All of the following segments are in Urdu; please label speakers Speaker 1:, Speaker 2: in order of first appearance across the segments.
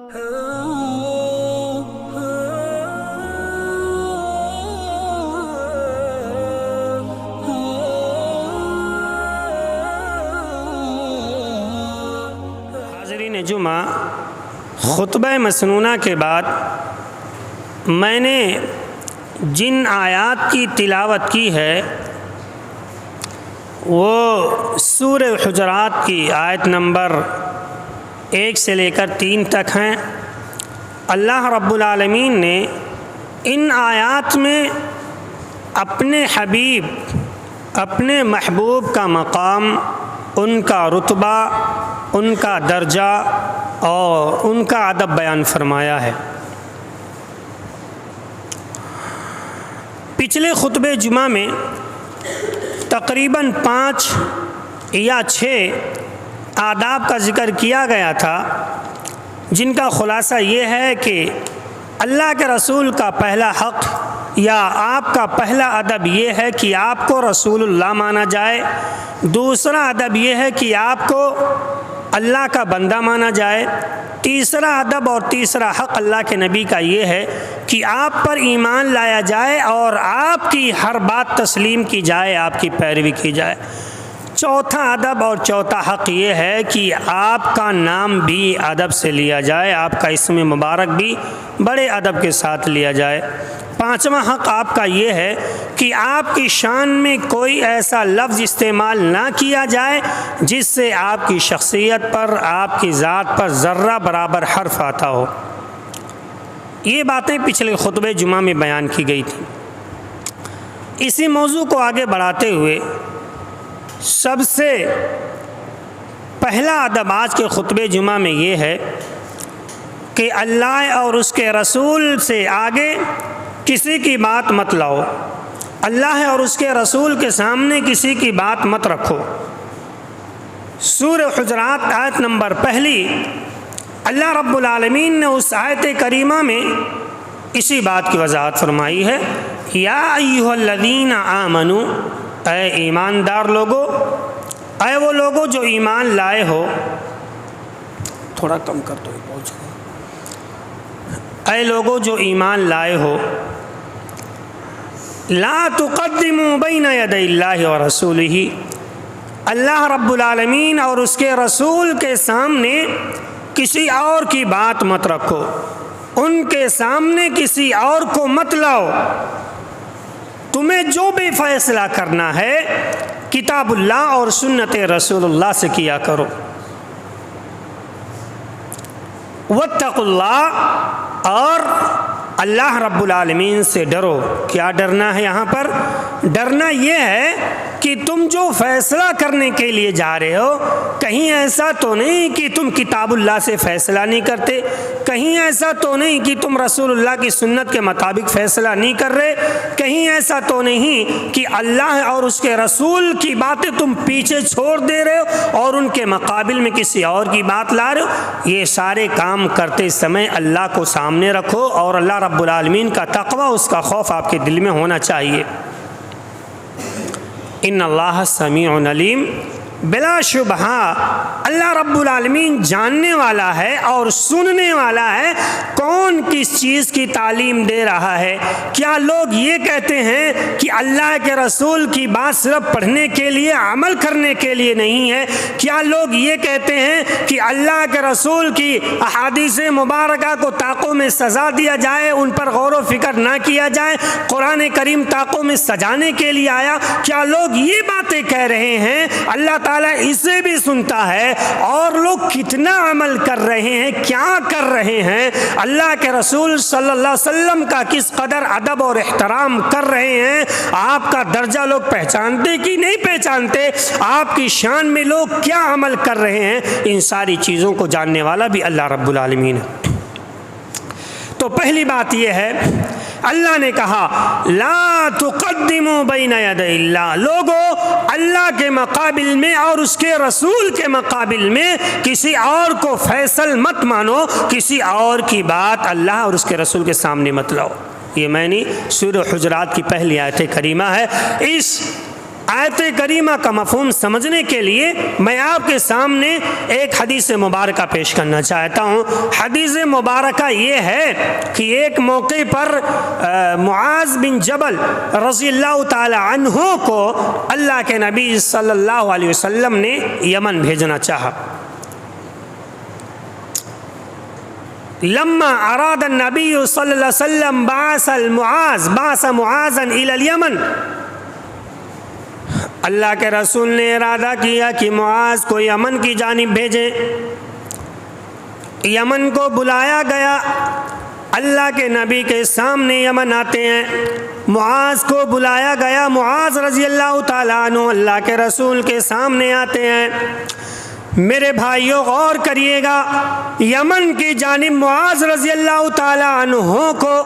Speaker 1: حاضرین جمعہ، خطبہ مسنونہ کے بعد میں نے جن آیات کی تلاوت کی ہے وہ سورہ حجرات کی آیت نمبر 1 سے لے کر 3 تک ہیں۔ اللہ رب العالمین نے ان آیات میں اپنے حبیب، اپنے محبوب کا مقام، ان کا رتبہ، ان کا درجہ اور ان کا ادب بیان فرمایا ہے۔ پچھلے خطبہ جمعہ میں تقریباً 5 یا 6 آداب کا ذکر کیا گیا تھا، جن کا خلاصہ یہ ہے کہ اللہ کے رسول کا پہلا حق یا آپ کا پہلا ادب یہ ہے کہ آپ کو رسول اللہ مانا جائے، دوسرا ادب یہ ہے کہ آپ کو اللہ کا بندہ مانا جائے، تیسرا ادب اور تیسرا حق اللہ کے نبی کا یہ ہے کہ آپ پر ایمان لایا جائے اور آپ کی ہر بات تسلیم کی جائے، آپ کی پیروی کی جائے۔ چوتھا ادب اور چوتھا حق یہ ہے کہ آپ کا نام بھی ادب سے لیا جائے، آپ کا اسم مبارک بھی بڑے ادب کے ساتھ لیا جائے۔ پانچواں حق آپ کا یہ ہے کہ آپ کی شان میں کوئی ایسا لفظ استعمال نہ کیا جائے جس سے آپ کی شخصیت پر، آپ کی ذات پر ذرہ برابر حرف آتا ہو۔ یہ باتیں پچھلے خطبہ جمعہ میں بیان کی گئی تھیں۔ اسی موضوع کو آگے بڑھاتے ہوئے سب سے پہلا ادب آج کے خطبہ جمعہ میں یہ ہے کہ اللہ اور اس کے رسول سے آگے کسی کی بات مت لاؤ، اللہ اور اس کے رسول کے سامنے کسی کی بات مت رکھو۔ سورہ حجرات آیت نمبر 1 اللہ رب العالمین نے اس آیت کریمہ میں اسی بات کی وضاحت فرمائی ہے۔ یا ایھا الذین آمنو، اے ایماندار لوگو، اے وہ لوگو جو ایمان لائے ہو، تھوڑا کم کر دو، اے لوگو جو ایمان لائے ہو، لا تقدموا بین یدی اللہ ورسولہ، اللہ رب العالمین اور اس کے رسول کے سامنے کسی اور کی بات مت رکھو، ان کے سامنے کسی اور کو مت لاؤ۔ تمہیں جو بھی فیصلہ کرنا ہے کتاب اللہ اور سنت رسول اللہ سے کیا کرو۔ واتقوا اللہ، اور اللہ رب العالمین سے ڈرو۔ کیا ڈرنا ہے یہاں پر؟ ڈرنا یہ ہے کہ تم جو فیصلہ کرنے کے لیے جا رہے ہو، کہیں ایسا تو نہیں کہ تم کتاب اللہ سے فیصلہ نہیں کرتے، کہیں ایسا تو نہیں کہ تم رسول اللہ کی سنت کے مطابق فیصلہ نہیں کر رہے، کہیں ایسا تو نہیں کہ اللہ اور اس کے رسول کی باتیں تم پیچھے چھوڑ دے رہے ہو اور ان کے مقابل میں کسی اور کی بات لا رہے ہو۔ یہ سارے کام کرتے سمے اللہ کو سامنے رکھو اور اللہ رب العالمین کا تقوی، اس کا خوف آپ کے دل میں ہونا چاہیے۔ ان اللہ سمیع علیم، بلا شبہ اللہ رب العالمین جاننے والا ہے اور سننے والا ہے کون کس چیز کی تعلیم دے رہا ہے۔ کیا لوگ یہ کہتے ہیں کہ اللہ کے رسول کی بات صرف پڑھنے کے لیے، عمل کرنے کے لیے نہیں ہے؟ کیا لوگ یہ کہتے ہیں کہ اللہ کے رسول کی احادیث مبارکہ کو طاقوں میں سجا دیا جائے، ان پر غور و فکر نہ کیا جائے، قرآن کریم طاقوں میں سجانے کے لیے آیا؟ کیا لوگ یہ باتیں کہہ رہے ہیں؟ اللہ تعالیٰ اسے بھی سنتا ہے، اور لوگ کتنا عمل کر رہے ہیں، کیا کر رہے ہیں، اللہ کے رسول صلی اللہ علیہ وسلم کا کس قدر ادب اور احترام کر رہے ہیں، آپ کا درجہ لوگ پہچانتے کہ نہیں پہچانتے، آپ کی شان میں لوگ کیا عمل کر رہے ہیں، ان ساری چیزوں کو جاننے والا بھی اللہ رب العالمین ہے۔ تو پہلی بات یہ ہے، اللہ نے کہا لا تقدموا بین یدی اللہ، لوگوں اللہ کے مقابل میں اور اس کے رسول کے مقابل میں کسی اور کو فیصل مت مانو، کسی اور کی بات اللہ اور اس کے رسول کے سامنے مت لاؤ۔ یہ میں نے سورہ حجرات کی پہلی آیت کریمہ ہے۔ اس آیت کریمہ کا مفہوم سمجھنے کے لیے میں آپ کے سامنے ایک حدیث مبارکہ پیش کرنا چاہتا ہوں۔ حدیث مبارکہ یہ ہے کہ ایک موقع پر معاذ بن جبل رضی اللہ تعالی عنہ کو اللہ کے نبی صلی اللہ علیہ وسلم نے یمن بھیجنا چاہا۔ لما اراد النبی صلی اللہ علیہ وسلم بعث معاذا الى اليمن، اللہ کے رسول نے ارادہ کیا کہ معاذ کو یمن کی جانب بھیجیں۔ یمن کو بلایا گیا، اللہ کے نبی کے سامنے یمن آتے ہیں، معاذ کو بلایا گیا، معاذ رضی اللہ تعالیٰ عنہ اللہ کے رسول کے سامنے آتے ہیں۔ میرے بھائیوں غور کریے گا، یمن کی جانب معاذ رضی اللہ تعالیٰ عنہ کو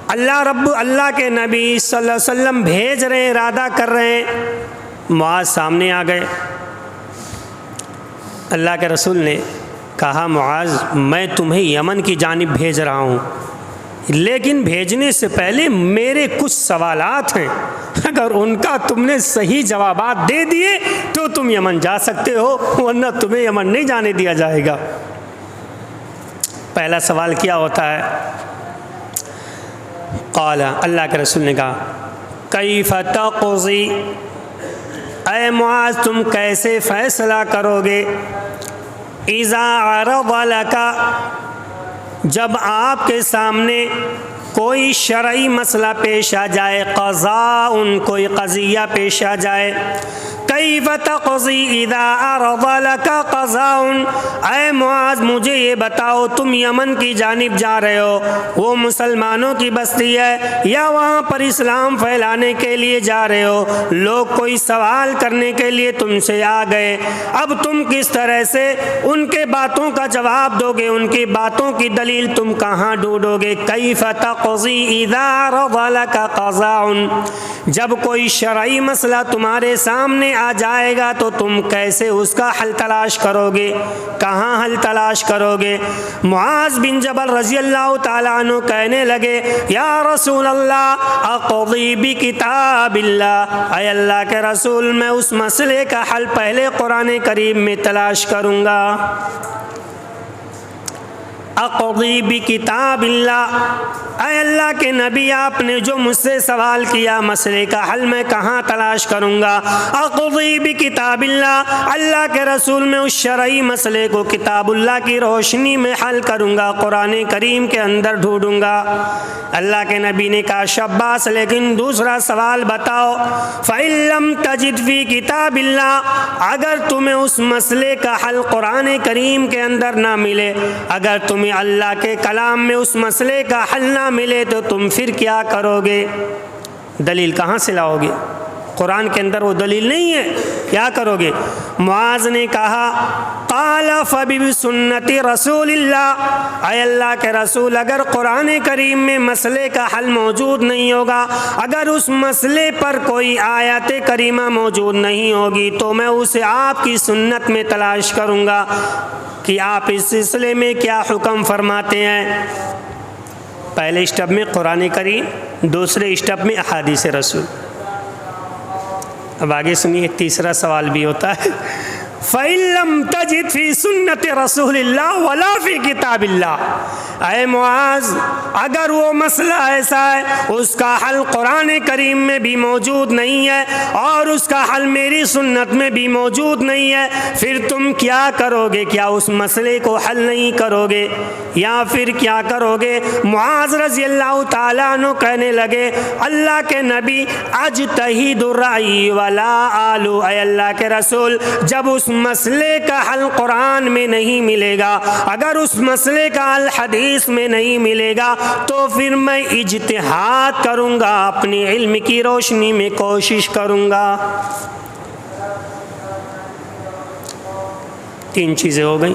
Speaker 1: اللہ کے نبی صلی اللہ علیہ وسلم بھیج رہے ہیں، ارادہ کر رہے ہیں۔ معاذ سامنے آ گئے، اللہ کے رسول نے کہا معاذ میں تمہیں یمن کی جانب بھیج رہا ہوں، لیکن بھیجنے سے پہلے میرے کچھ سوالات ہیں، اگر ان کا تم نے صحیح جوابات دے دیے تو تم یمن جا سکتے ہو، ورنہ تمہیں یمن نہیں جانے دیا جائے گا۔ پہلا سوال کیا ہوتا ہے؟ قال، اللہ کے رسول نے کہا کیف تقضی، اے معاذ تم کیسے فیصلہ کرو گے؟ اذا عرض لک، جب آپ کے سامنے کوئی شرعی مسئلہ پیش آ جائے، قضاء کوئی قضیہ پیش آ جائے۔ کیف تقضی اذا عرض لک قضاء، اے معاذ مجھے یہ بتاؤ تم یمن کی جانب جا رہے ہو، وہ مسلمانوں کی بستی ہے یا وہاں پر اسلام پھیلانے کے لیے جا رہے ہو؟ لوگ کوئی سوال کرنے کے لیے تم سے آ گئے، اب تم کس طرح سے ان کے باتوں کا جواب دو گے؟ ان کی باتوں کی دلیل تم کہاں ڈھونڈو گے؟ کیف تقضی اذا عرض لک قضاء، جب کوئی شرعی مسئلہ تمہارے سامنے آ جائے گا تو تم کیسے اس کا حل تلاش کرو گے؟ کہاں حل تلاش کرو گے؟ معاذ بن جبل رضی اللہ تعالیٰ عنہ کہنے لگے یا رسول اللہ اقضی بکتاب اللہ، اے اللہ کے رسول میں اس مسئلے کا حل پہلے قرآن کریم میں تلاش کروں گا۔ اقضی بکتاب اللہ، اے اللہ کے نبی آپ نے جو مجھ سے سوال کیا مسئلے کا حل میں کہاں تلاش کروں گا؟ اقضی بکتاب اللہ، اللہ کے رسول میں اس شرعی مسئلے کو کتاب اللہ کی روشنی میں حل کروں گا، قرآن کریم کے اندر ڈھونڈوں گا۔ اللہ کے نبی نے کہا شاباش، لیکن دوسرا سوال بتاؤ، فَإِن لَّمْ تَجِدْ فِي کتاب اللہ، اگر تمہیں اس مسئلے کا حل قرآن کریم کے اندر نہ ملے، اگر تمہیں اللہ کے کلام میں اس مسئلے کا حل نہ ملے تو تم پھر کیا کرو گے؟ دلیل کہاں سے لاؤ گے؟ قرآن کے اندر وہ دلیل نہیں ہے، کیا کرو گے؟ معاذ نے کہا قال فبسنت رسول اللہ، اے اللہ کے رسول اگر قرآن کریم میں مسئلے کا حل موجود نہیں ہوگا، اگر اس مسئلے پر کوئی آیت کریمہ موجود نہیں ہوگی تو میں اسے آپ کی سنت میں تلاش کروں گا کہ آپ اس سلسلے میں کیا حکم فرماتے ہیں۔ پہلے اسٹیپ میں قرآن کریم، دوسرے اسٹیپ میں احادیث رسول۔ اب آگے سنیے، تیسرا سوال بھی ہوتا ہے فَإِن لَّمْ تَجِدْ فِي سُنَّةِ رَسُولِ اللَّهِ وَلَا فِي کتاب اللہ، اے معاذ اگر وہ مسئلہ ایسا ہے اس کا حل قرآن کریم میں بھی موجود نہیں ہے اور اس کا حل میری سنت میں بھی موجود نہیں ہے، پھر تم کیا کرو گے؟ کیا اس مسئلے کو حل نہیں کرو گے یا پھر کیا کرو گے؟ معاذ رضی اللہ تعالیٰ عنہ کہنے لگے اللہ کے نبی اجتہد الرأی ولا آلو، اے اللہ کے رسول جب اس مسئلے کا حل قرآن میں نہیں ملے گا، اگر اس مسئلے کا حل حدیث میں نہیں ملے گا تو پھر میں اجتہاد کروں گا، اپنی علم کی روشنی میں کوشش کروں گا۔ تین چیزیں ہو گئیں۔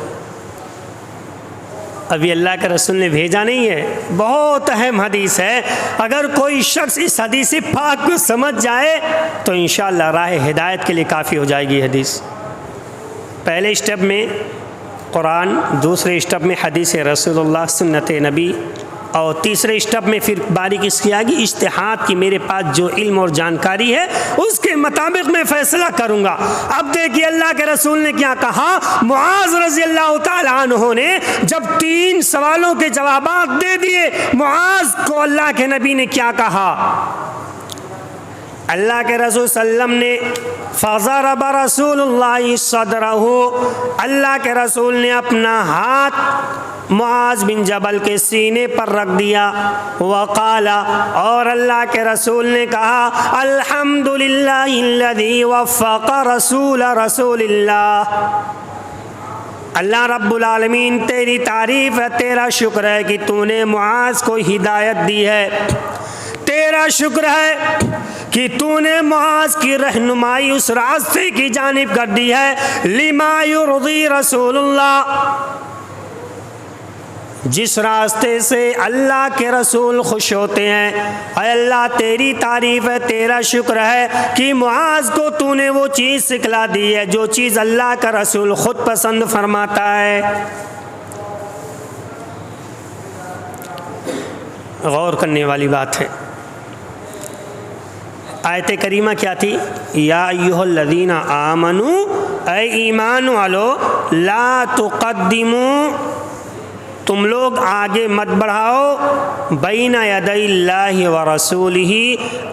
Speaker 1: ابھی اللہ کے رسول نے بھیجا نہیں ہے، بہت اہم حدیث ہے، اگر کوئی شخص اس حدیث پاک کو سمجھ جائے تو انشاءاللہ راہ ہدایت کے لیے کافی ہو جائے گی حدیث۔ پہلے اسٹیپ میں قرآن، دوسرے اسٹیپ میں حدیث رسول اللہ سنت نبی، اور تیسرے اسٹیپ میں پھر باری کس کی آئے گی؟ اجتہاد کی، میرے پاس جو علم اور جانکاری ہے اس کے مطابق میں فیصلہ کروں گا۔ اب دیکھیے اللہ کے رسول نے کیا کہا، معاذ رضی اللہ تعالیٰ عنہ نے جب 3 سوالوں کے جوابات دے دیے، معاذ کو اللہ کے نبی نے کیا کہا؟ اللہ کے رسول صلی اللہ علیہ وسلم نے فضرب رسول اللہ صدرہ، اللہ کے رسول نے اپنا ہاتھ معاذ بن جبل کے سینے پر رکھ دیا، وقال، اور اللہ کے رسول نے کہا الحمدللہ الذی وفق رسول اللہ، اللہ رب العالمین تیری تعریف ہے، تیرا شکر ہے کہ تو نے معاذ کو ہدایت دی ہے، تیرا شکر ہے کہ تو نے معاذ کی رہنمائی اس راستے کی جانب کر دی ہے، لما یرضی رسول اللہ، جس راستے سے اللہ کے رسول خوش ہوتے ہیں۔ اے اللہ تیری تعریف ہے، تیرا شکر ہے کہ معاذ کو تو نے وہ چیز سکھلا دی ہے جو چیز اللہ کا رسول خود پسند فرماتا ہے۔ غور کرنے والی بات ہے۔ آیت کریمہ کیا تھی؟ یا ایھا الذین آمنوا، اے ایمان والو، لا تقدموا، تم لوگ آگے مت بڑھاؤ، بین یدی اللہ و رسولہ،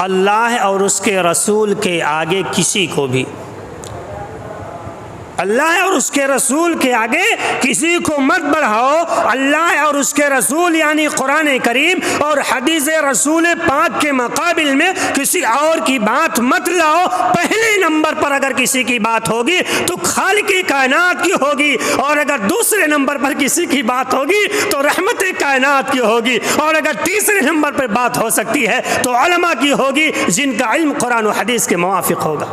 Speaker 1: اللہ اور اس کے رسول کے آگے کسی کو بھی، اللہ اور اس کے رسول کے آگے کسی کو مت بڑھاؤ۔ اللہ اور اس کے رسول یعنی قرآن کریم اور حدیث رسول پاک کے مقابل میں کسی اور کی بات مت لاؤ۔ پہلے نمبر پر اگر کسی کی بات ہوگی تو خالق کائنات کی ہوگی، اور اگر دوسرے نمبر پر کسی کی بات ہوگی تو رحمت کائنات کی ہوگی، اور اگر تیسرے نمبر پر بات ہو سکتی ہے تو علماء کی ہوگی جن کا علم قرآن و حدیث کے موافق ہوگا۔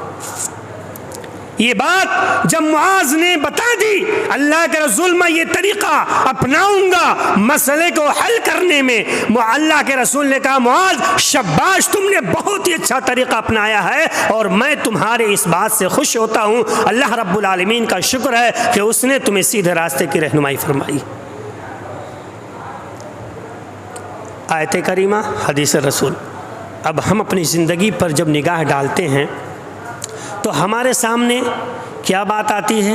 Speaker 1: یہ بات جب معاذ نے بتا دی، اللہ کے رسول میں یہ طریقہ اپناؤں گا مسئلے کو حل کرنے میں، اللہ کے رسول نے کہا معاذ شاباش، تم نے بہت ہی اچھا طریقہ اپنایا ہے اور میں تمہارے اس بات سے خوش ہوتا ہوں۔ اللہ رب العالمین کا شکر ہے کہ اس نے تمہیں سیدھے راستے کی رہنمائی فرمائی۔ آیت کریمہ، حدیث رسول۔ اب ہم اپنی زندگی پر جب نگاہ ڈالتے ہیں تو ہمارے سامنے کیا بات آتی ہے؟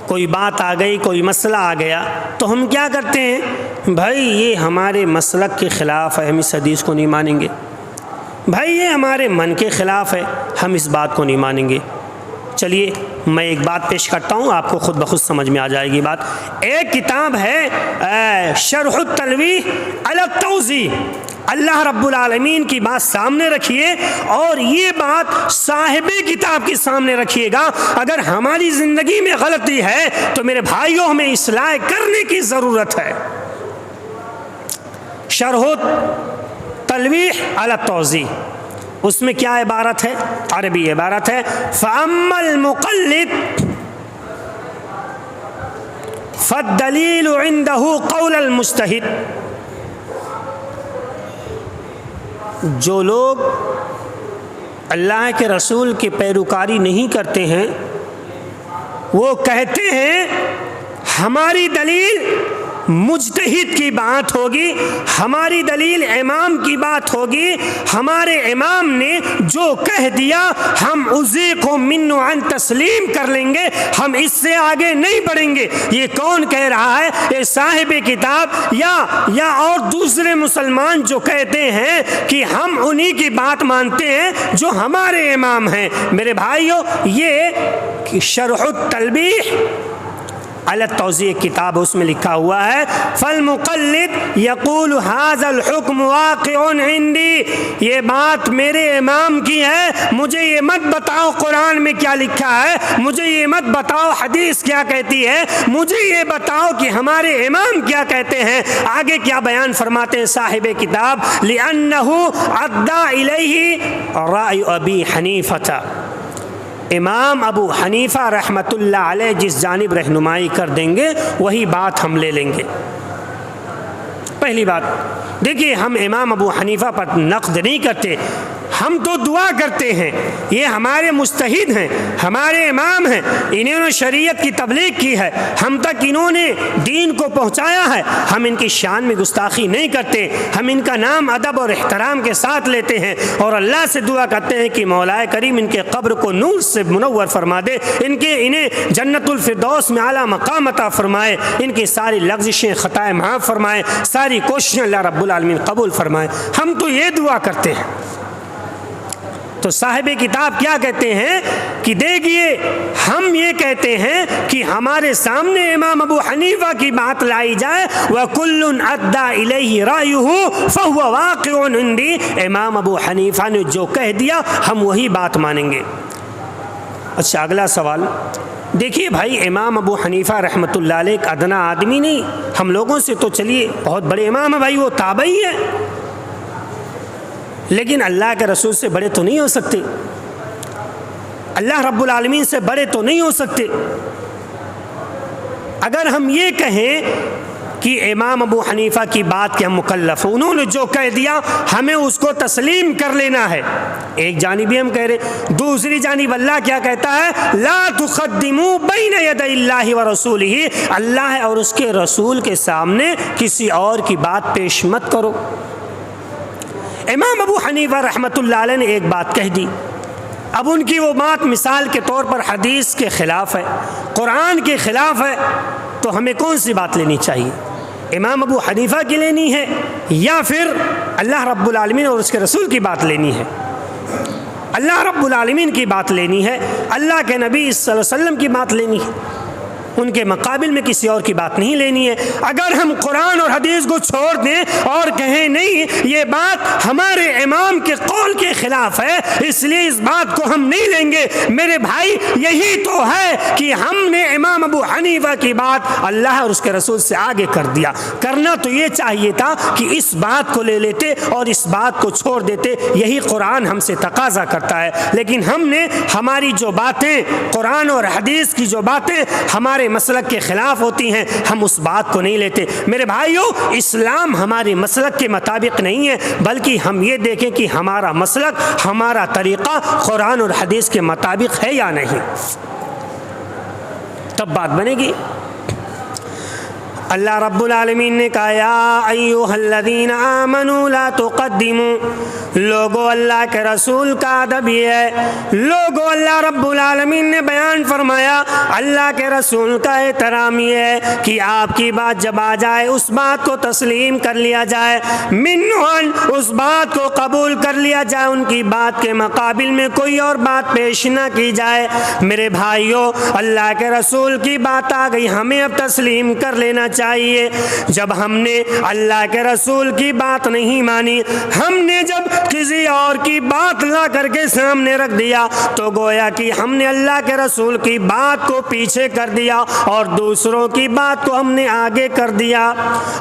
Speaker 1: کوئی بات آ گئی، کوئی مسئلہ آ گیا تو ہم کیا کرتے ہیں؟ بھائی یہ ہمارے مسلک کے خلاف ہے، ہم اس حدیث کو نہیں مانیں گے، بھائی یہ ہمارے من کے خلاف ہے، ہم اس بات کو نہیں مانیں گے۔ چلیے میں ایک بات پیش کرتا ہوں، آپ کو خود بخود سمجھ میں آ جائے گی بات۔ ایک کتاب ہے شرح التلویح علی التوضیح، اللہ رب العالمین کی بات سامنے رکھیے اور یہ بات صاحب کتاب کے سامنے رکھیے گا۔ اگر ہماری زندگی میں غلطی ہے تو میرے بھائیوں ہمیں اصلاح کرنے کی ضرورت ہے۔ شرح التلویح علی التوضیح، اس میں کیا عبارت ہے؟ عربی عبارت ہے فَأَمَّا الْمُقَلِّدُ فَالدَّلِيلُ عِنْدَهُ قَوْلَ الْمُجْتَهِدِ، جو لوگ اللہ کے رسول کی پیروکاری نہیں کرتے ہیں وہ کہتے ہیں ہماری دلیل مجتہد کی بات ہوگی، ہماری دلیل امام کی بات ہوگی، ہمارے امام نے جو کہہ دیا ہم اسی کو من عن تسلیم کر لیں گے، ہم اس سے آگے نہیں بڑھیں گے۔ یہ کون کہہ رہا ہے؟ یہ صاحب کتاب یا اور دوسرے مسلمان جو کہتے ہیں کہ ہم انہی کی بات مانتے ہیں جو ہمارے امام ہیں۔ میرے بھائیوں، یہ شرح التلویح علی التوضیح کتاب، اس میں لکھا ہوا ہے فالمقلد یقول ھذا الحکم واقع عندی، یہ بات میرے امام کی ہے، مجھے یہ مت بتاؤ قرآن میں کیا لکھا ہے، مجھے یہ مت بتاؤ حدیث کیا کہتی ہے، مجھے یہ بتاؤ کہ ہمارے امام کیا کہتے ہیں۔ آگے کیا بیان فرماتے ہیں صاحب کتاب؟ لِأَنَّهُ عَدَّى إِلَيْهِ رَأْيُ أَبِي حَنِيفَةَ، امام ابو حنیفہ رحمۃ اللہ علیہ جس جانب رہنمائی کر دیں گے وہی بات ہم لے لیں گے۔ پہلی بات دیکھیے، ہم امام ابو حنیفہ پر نقد نہیں کرتے، ہم تو دعا کرتے ہیں، یہ ہمارے مجتہد ہیں، ہمارے امام ہیں، انہوں نے شریعت کی تبلیغ کی ہے، ہم تک انہوں نے دین کو پہنچایا ہے، ہم ان کی شان میں گستاخی نہیں کرتے، ہم ان کا نام ادب اور احترام کے ساتھ لیتے ہیں اور اللہ سے دعا کرتے ہیں کہ مولا کریم ان کے قبر کو نور سے منور فرما دے، انہیں جنت الفردوس میں اعلیٰ مقام عطا فرمائے، ان کی ساری لغزشیں خطائیں معاف فرمائے، ساری کوششیں اللہ رب العالمین قبول فرمائے۔ ہم تو یہ دعا کرتے ہیں۔ تو صاحب کتاب کیا کہتے ہیں کہ دیکھیے ہم یہ کہتے ہیں کہ ہمارے سامنے امام ابو حنیفہ کی بات لائی جائے وَكُلٌّ أَدَّى إِلَيْهِ رَأْيُهُ فَهُوَ وَاقِعٌ عِنْدِي، امام ابو حنیفہ نے جو کہہ دیا ہم وہی بات مانیں گے۔ اچھا اگلا سوال دیکھیے بھائی، امام ابو حنیفہ رحمۃ اللہ علیہ ایک ادنا آدمی نہیں، ہم لوگوں سے تو چلیے بہت بڑے امام ہیں بھائی، وہ تابعی ہے، لیکن اللہ کے رسول سے بڑے تو نہیں ہو سکتے، اللہ رب العالمین سے بڑے تو نہیں ہو سکتے۔ اگر ہم یہ کہیں کہ امام ابو حنیفہ کی بات کے ہم مکلف ہیں، انہوں نے جو کہہ دیا ہمیں اس کو تسلیم کر لینا ہے، ایک جانب ہی ہم کہہ رہے، دوسری جانب اللہ کیا کہتا ہے لا تقدموا بین یدی اللہ ورسولہ، اللہ اور اس کے رسول کے سامنے کسی اور کی بات پیش مت کرو۔ امام ابو حنیفہ رحمۃ اللہ علیہ نے ایک بات کہہ دی، اب ان کی وہ بات مثال کے طور پر حدیث کے خلاف ہے، قرآن کے خلاف ہے، تو ہمیں کون سی بات لینی چاہیے؟ امام ابو حنیفہ کی لینی ہے یا پھر اللہ رب العالمین اور اس کے رسول کی بات لینی ہے؟ اللہ رب العالمین کی بات لینی ہے، اللہ کے نبی صلی اللہ علیہ وسلم کی بات لینی ہے، ان کے مقابل میں کسی اور کی بات نہیں لینی ہے۔ اگر ہم قرآن اور حدیث کو چھوڑ دیں اور کہیں نہیں یہ بات ہمارے امام کے قول کے خلاف ہے اس لیے اس بات کو ہم نہیں لیں گے، میرے بھائی یہی تو ہے کہ ہم نے امام ابو حنیفہ کی بات اللہ اور اس کے رسول سے آگے کر دیا۔ کرنا تو یہ چاہیے تھا کہ اس بات کو لے لیتے اور اس بات کو چھوڑ دیتے، یہی قرآن ہم سے تقاضا کرتا ہے، لیکن ہم نے ہماری جو باتیں قرآن اور حدیث کی جو باتیں ہمارے مسلک کے خلاف ہوتی ہیں ہم اس بات کو نہیں لیتے۔ میرے بھائیوں، اسلام ہمارے مسلک کے مطابق نہیں ہے، بلکہ ہم یہ دیکھیں کہ ہمارا مسلک، ہمارا طریقہ قرآن اور حدیث کے مطابق ہے یا نہیں، تب بات بنے گی۔ اللہ رب العالمین نے کہا یا ایھا الذین آمنوا لا تقدموا، لوگو اللہ کے رسول کا ادب یہ ہے، لوگو اللہ رب العالمین نے بیان فرمایا، اللہ کے رسول کا احترام یہ ہے کہ آپ کی بات جب آ جائے اس بات کو تسلیم کر لیا جائے، منہن اس بات کو قبول کر لیا جائے، ان کی بات کے مقابل میں کوئی اور بات پیش نہ کی جائے۔ میرے بھائیوں، اللہ کے رسول کی بات آ گئی، ہمیں اب تسلیم کر لینا چاہیے۔ جب ہم نے اللہ کے رسول کی بات نہیں مانی، ہم نے جب کسی اور کی بات لا کر کے سامنے رکھ دیا تو گویا کہ ہم نے اللہ کے رسول کی بات کو پیچھے کر دیا اور دوسروں کی بات کو ہم نے آگے کر دیا،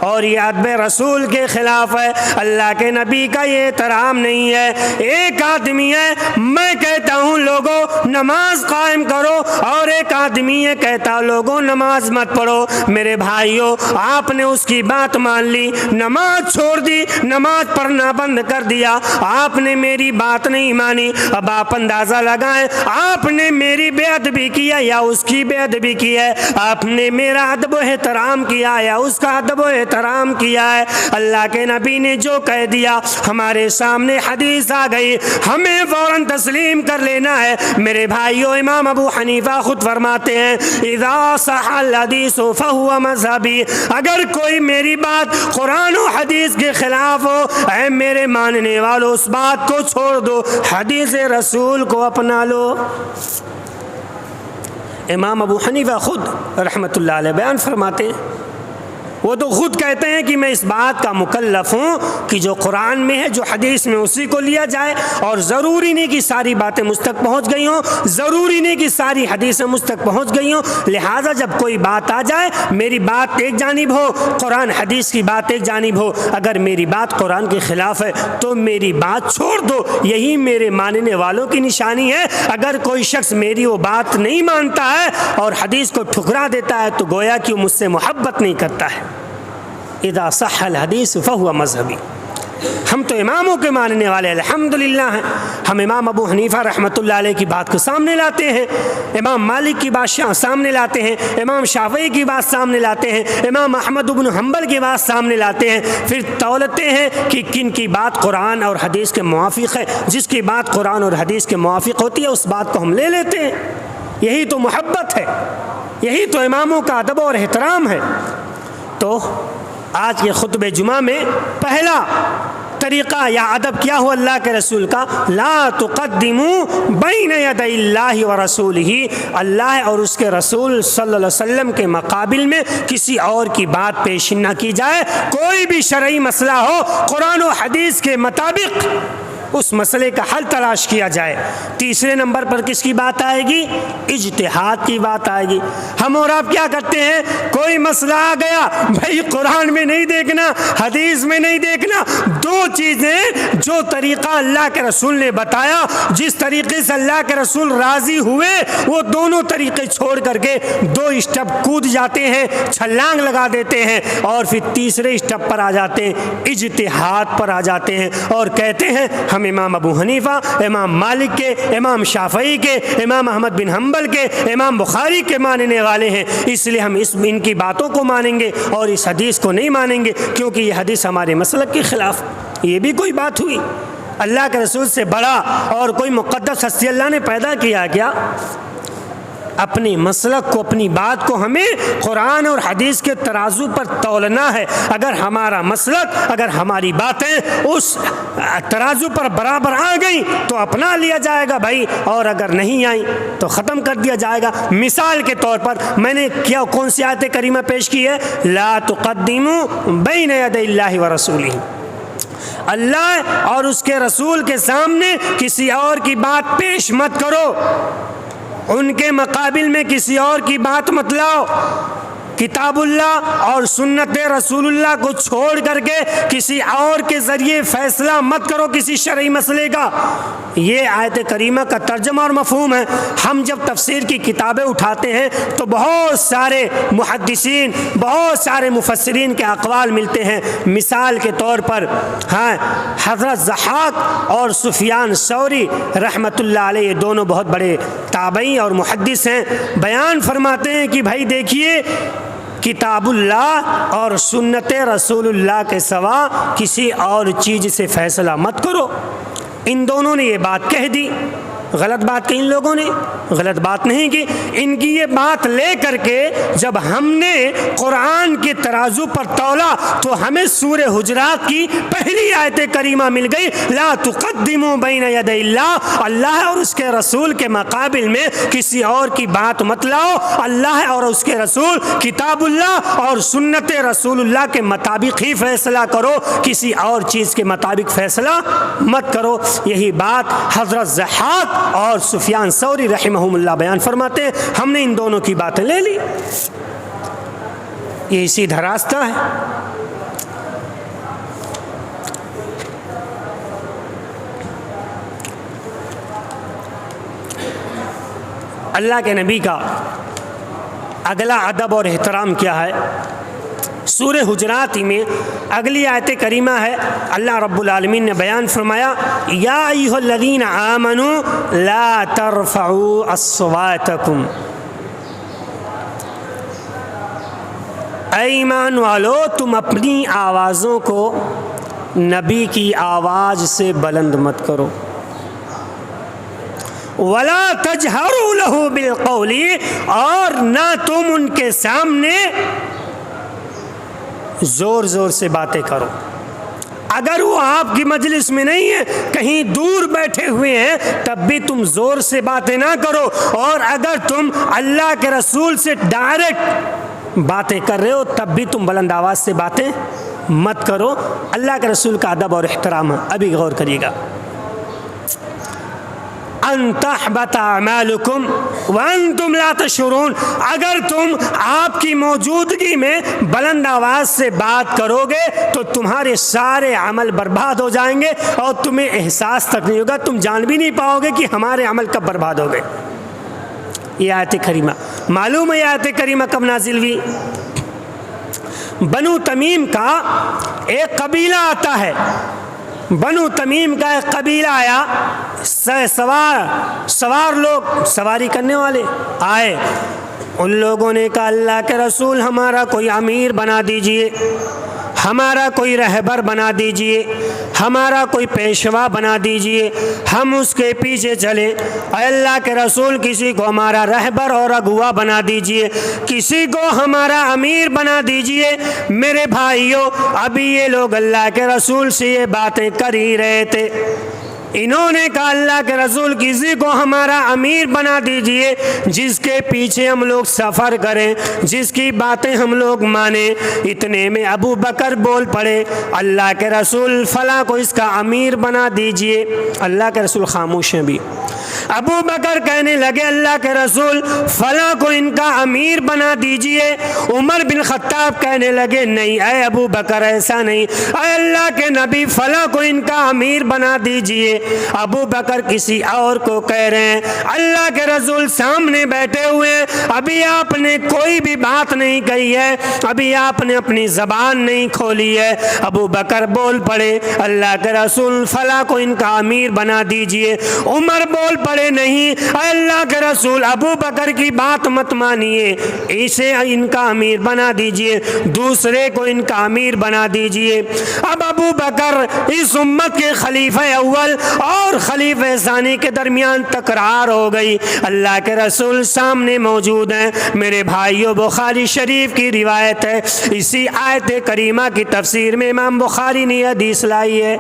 Speaker 1: اور یہ ادب رسول کے خلاف ہے، اللہ کے نبی کا یہ احترام نہیں ہے۔ ایک آدمی ہے میں کہتا ہوں لوگوں نماز قائم کرو، اور ایک آدمی یہ کہتا لوگوں نماز مت پڑھو۔ میرے بھائیوں، آپ نے اس کی بات مان لی، نماز چھوڑ دی، نماز پڑھنا بند کر دیا، آپ نے میری بات نہیں مانی۔ اب آپ اندازہ لگائیں آپ نے میری بے ادبی کیا یا اس کی بے ادبی کی ہے، آپ نے میرا ادب و احترام کیا یا اس کا ادب و احترام کیا ہے۔ اللہ کے نبی نے جو کہہ دیا، ہمارے سامنے حدیث آ گئی، ہمیں فوراً تسلیم کر لینا ہے۔ میرے بھائیوں، امام ابو حنیفہ خود فرماتے ہیں اذا صح الحدیث فهو مذہبی، اگر کوئی میری بات قرآن و حدیث کے خلاف ہو، اے میرے ماننے والوں اس بات کو چھوڑ دو، حدیث رسول کو اپنا لو۔ امام ابو حنیفہ خود رحمۃ اللہ علیہ بیان فرماتے ہیں، وہ تو خود کہتے ہیں کہ میں اس بات کا مکلف ہوں کہ جو قرآن میں ہے، جو حدیث میں، اسی کو لیا جائے، اور ضروری نہیں کہ ساری باتیں مجھ تک پہنچ گئی ہوں، ضروری نہیں کہ ساری حدیثیں مجھ تک پہنچ گئی ہوں، لہٰذا جب کوئی بات آ جائے میری بات ایک جانب ہو، قرآن حدیث کی بات ایک جانب ہو، اگر میری بات قرآن کے خلاف ہے تو میری بات چھوڑ دو، یہی میرے ماننے والوں کی نشانی ہے۔ اگر کوئی شخص میری وہ بات نہیں مانتا ہے اور حدیث کو ٹھکرا دیتا ہے تو گویا کہ وہ مجھ سے محبت نہیں کرتا ہے۔ اذا صح الحدیث فهو مذہبی، ہم تو اماموں کے ماننے والے الحمدللہ ہیں، ہم امام ابو حنیفہ رحمۃ اللہ علیہ کی بات کو سامنے لاتے ہیں، امام مالک کی بات سامنے لاتے ہیں، امام شافعی کی بات سامنے لاتے ہیں، امام احمد بن حنبل کی بات سامنے لاتے ہیں، پھر تولتے ہیں کہ کن کی بات قرآن اور حدیث کے موافق ہے۔ جس کی بات قرآن اور حدیث کے موافق ہوتی ہے اس بات کو ہم لے لیتے ہیں۔ یہی تو محبت ہے، یہی تو اماموں کا ادب اور احترام ہے۔ تو آج کے خطبہ جمعہ میں پہلا طریقہ یا ادب کیا ہو اللہ کے رسول کا؟ لا تقدموا بین یدی اللہ ورسولہ، اللہ اور اس کے رسول صلی اللہ علیہ وسلم کے مقابل میں کسی اور کی بات پیش نہ کی جائے۔ کوئی بھی شرعی مسئلہ ہو قرآن و حدیث کے مطابق اس مسئلے کا حل تلاش کیا جائے۔ تیسرے نمبر پر کس کی بات آئے گی؟ اجتہاد کی بات آئے گی۔ ہم اور آپ کیا کرتے ہیں؟ کوئی مسئلہ آ گیا، بھائی قرآن میں نہیں دیکھنا، حدیث میں نہیں دیکھنا، دو چیزیں جو طریقہ اللہ کے رسول نے بتایا، جس طریقے سے اللہ کے رسول راضی ہوئے، وہ دونوں طریقے چھوڑ کر کے دو اسٹیپ کود جاتے ہیں، چھلانگ لگا دیتے ہیں، اور پھر تیسرے اسٹیپ پر آ جاتے ہیں، اجتہاد پر آ جاتے ہیں، اور کہتے ہیں ہم امام ابو حنیفہ، امام مالک کے، امام شافعی کے، امام احمد بن حنبل کے، امام بخاری کے ماننے والے ہیں، اس لیے ہم ان کی باتوں کو مانیں گے اور اس حدیث کو نہیں مانیں گے کیونکہ یہ حدیث ہمارے مسلک کے خلاف۔ یہ بھی کوئی بات ہوئی؟ اللہ کے رسول سے بڑا اور کوئی مقدس ہستی اللہ نے پیدا کیا کیا؟ اپنے مسلک کو، اپنی بات کو ہمیں قرآن اور حدیث کے ترازو پر تولنا ہے۔ اگر ہمارا مسلک، اگر ہماری باتیں اس ترازو پر برابر آ گئیں تو اپنا لیا جائے گا بھائی، اور اگر نہیں آئیں تو ختم کر دیا جائے گا۔ مثال کے طور پر میں نے کون سی آیت کریمہ پیش کی ہے؟ لا تقدموا بین یدی اللہ ورسولہ، اللہ اور اس کے رسول کے سامنے کسی اور کی بات پیش مت کرو، ان کے مقابل میں کسی اور کی بات مت لاؤ۔ کتاب اللہ اور سنت رسول اللہ کو چھوڑ کر کے کسی اور کے ذریعے فیصلہ مت کرو کسی شرعی مسئلے کا۔ یہ آیت کریمہ کا ترجمہ اور مفہوم ہے۔ ہم جب تفسیر کی کتابیں اٹھاتے ہیں تو بہت سارے محدثین، بہت سارے مفسرین کے اقوال ملتے ہیں۔ مثال کے طور پر حضرت ضحاک اور سفیان ثوری رحمۃ اللہ علیہ، یہ دونوں بہت بڑے تابعی اور محدث ہیں، بیان فرماتے ہیں کہ بھائی دیکھیے، کتاب اللہ اور سنت رسول اللہ کے سوا کسی اور چیز سے فیصلہ مت کرو۔ ان دونوں نے یہ بات کہہ دی۔ غلط بات کی ان لوگوں نے؟ غلط بات نہیں کی۔ ان کی یہ بات لے کر کے جب ہم نے قرآن کے ترازو پر تولا تو ہمیں سورہ حجرات کی پہلی آیت کریمہ مل گئی، لا تقدموا بین یدی اللہ، اللہ اور اس کے رسول کے مقابل میں کسی اور کی بات مت لاؤ، اللہ اور اس کے رسول کتاب اللہ اور سنت رسول اللہ کے مطابق ہی فیصلہ کرو، کسی اور چیز کے مطابق فیصلہ مت کرو۔ یہی بات حضرت ضحاک اور سفیان ثوری رحمہم اللہ بیان فرماتے ہیں۔ ہم نے ان دونوں کی باتیں لے لی، یہ سیدھا راستہ ہے۔ اللہ کے نبی کا اگلا ادب اور احترام کیا ہے؟ سورہ حجرات میں اگلی آیت کریمہ ہے، اللہ رب العالمین نے بیان فرمایا، یا ایھا الذین آمنوا لا ترفعوا اصواتکم، اے ایمان والو تم اپنی آوازوں کو نبی کی آواز سے بلند مت کرو، ولا تجہروا لہ بالقول، اور نہ تم ان کے سامنے زور زور سے باتیں کرو۔ اگر وہ آپ کی مجلس میں نہیں ہے، کہیں دور بیٹھے ہوئے ہیں، تب بھی تم زور سے باتیں نہ کرو، اور اگر تم اللہ کے رسول سے ڈائریکٹ باتیں کر رہے ہو تب بھی تم بلند آواز سے باتیں مت کرو۔ اللہ کے رسول کا ادب اور احترام ہے۔ ابھی غور کریے گا، ان تحبط اعمالکم وانتم لا تشعرون، اگر تم آپ کی موجودگی میں بلند آواز سے بات کرو گے تو تمہارے سارے عمل برباد ہو جائیں گے اور تمہیں احساس تک نہیں ہوگا، تم جان بھی نہیں پاؤ گے کہ ہمارے عمل کب برباد ہو گئے۔ یہ آیت کریمہ معلوم ہے، یہ آیت کریمہ کب نازل ہوئی؟ بنو تمیم کا ایک قبیلہ آتا ہے، بنو تمیم کا ایک قبیلہ آیا، سوار لوگ، سواری کرنے والے آئے، ان لوگوں نے کہا اللہ کے رسول ہمارا کوئی امیر بنا دیجئے، ہمارا کوئی رہبر بنا دیجئے، ہمارا کوئی پیشوا بنا دیجئے، ہم اس کے پیچھے چلیں۔ اے اللہ کے رسول کسی کو ہمارا رہبر اور اگوا بنا دیجئے، کسی کو ہمارا امیر بنا دیجئے۔ میرے بھائیوں، ابھی یہ لوگ اللہ کے رسول سے یہ باتیں کر ہی رہے تھے، انہوں نے کہا اللہ کے رسول کسی کو ہمارا امیر بنا دیجئے جس کے پیچھے ہم لوگ سفر کریں، جس کی باتیں ہم لوگ مانیں۔ اتنے میں ابو بکر بول پڑے اللہ کے رسول فلاں کو اس کا امیر بنا دیجئے۔ اللہ کے رسول خاموش ہیں بھی۔ ابو بکر کہنے لگے اللہ کے رسول فلاں کو ان کا امیر بنا دیجئے۔ عمر بن خطاب کہنے لگے نہیں اے ابو بکر ایسا نہیں، اے اللہ کے نبی فلاں کو ان کا امیر بنا دیجئے۔ ابو بکر کسی اور کو کہہ رہے ہیں، اللہ کے رسول سامنے بیٹھے ہوئے ہیں، ابھی آپ نے کوئی بھی بات نہیں کہی ہے، ابھی آپ نے اپنی زبان نہیں کھولی ہے۔ ابو بکر بول پڑے اللہ کے رسول فلاں کو ان کا امیر بنا دیجئے۔ عمر بول پڑے نہیں اے اللہ کے رسول ابو بکر کی بات مت مانیے، اسے ان کا امیر بنا دیجئے، دوسرے کو ان کا امیر بنا دیجئے۔ اب ابو بکر اس امت کے خلیفہ اول اور خلیفہ ثانی کے درمیان تکرار ہو گئی۔ اللہ کے رسول سامنے موجود ہیں۔ میرے بھائیوں، بخاری شریف کی روایت ہے، اسی آیت کریمہ کی تفسیر میں امام بخاری نے حدیث لائی ہے۔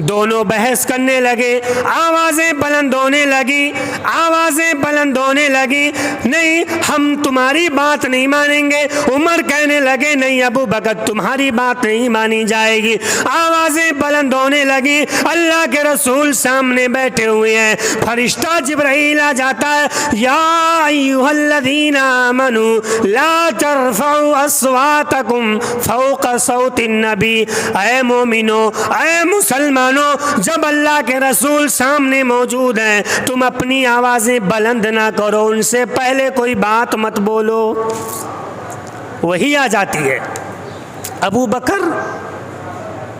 Speaker 1: دونوں بحث کرنے لگے، آوازیں بلند ہونے لگی، آوازیں بلند ہونے لگی، نہیں ہم تمہاری بات نہیں مانیں گے۔ عمر کہنے لگے نہیں ابو بکر تمہاری بات نہیں مانی جائے گی۔ آوازیں بلند ہونے لگی، اللہ کے رسول سامنے بیٹھے ہوئے ہیں، فرشتہ جبرائیل آ جاتا ہے، یا ایھا الذین آمنوا لا ترفعوا اصواتکم فوق صوت النبی۔ اے مومنو، اے مسلمان، جب اللہ کے رسول سامنے موجود ہیں تم اپنی آوازیں بلند نہ کرو، ان سے پہلے کوئی بات مت بولو۔ وہی آ جاتی ہے۔ ابو بکر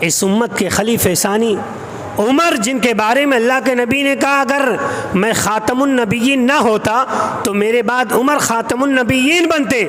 Speaker 1: اس امت کے خلیفہ ثانی، عمر جن کے بارے میں اللہ کے نبی نے کہا اگر میں خاتم النبیین نہ ہوتا تو میرے بعد عمر خاتم النبیین بنتے،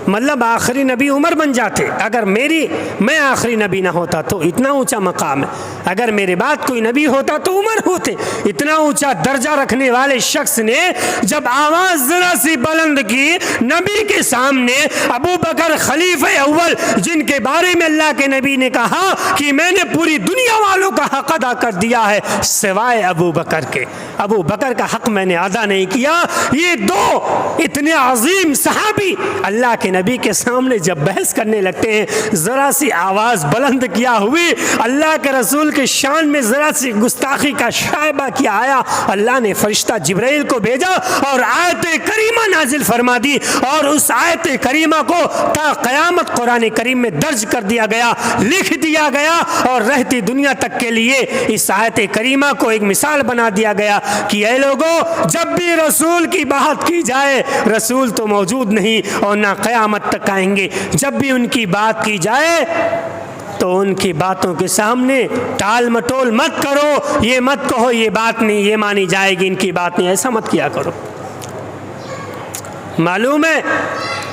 Speaker 1: مطلب آخری نبی عمر بن جاتے۔ اگر میں آخری نبی نہ ہوتا تو اتنا اونچا مقام ہے، اگر میرے بعد کوئی نبی ہوتا تو عمر ہوتے۔ اتنا اونچا درجہ رکھنے والے شخص نے جب آواز ذرا سی بلند کی نبی کے سامنے، ابو بکر خلیفہ اول جن کے بارے میں اللہ کے نبی نے کہا کہ میں نے پوری دنیا والوں کا حق ادا کر دیا ہے سوائے ابو بکر کے، ابو بکر کا حق میں نے ادا نہیں کیا۔ یہ دو اتنے عظیم صحابی اللہ کے نبی کے سامنے جب بحث کرنے لگتے ہیں، ذرا سی آواز بلند کیا ہوئی، اللہ کے رسول کے شان میں ذرا سی گستاخی کا شائبہ کیا آیا، اللہ نے فرشتہ جبرائیل کو بھیجا اور آیت کریمہ نازل فرما دی، اور اس آیت کریمہ کو تا قیامت قرآن کریم میں درج کر دیا گیا، لکھ دیا گیا، اور رہتی دنیا تک کے لیے اس آیت کریمہ کو ایک مثال بنا دیا گیا کہ اے لوگوں، جب بھی رسول کی بات کی جائے، رسول تو موجود نہیں اور نہ قیامت تک آئیں گے، جب بھی ان کی بات کی جائے تو ان کی باتوں کے سامنے ٹال مٹول مت کرو، یہ مت کہو یہ بات نہیں، یہ مانی جائے گی، ان کی بات نہیں، ایسا مت کیا کرو۔ معلوم ہے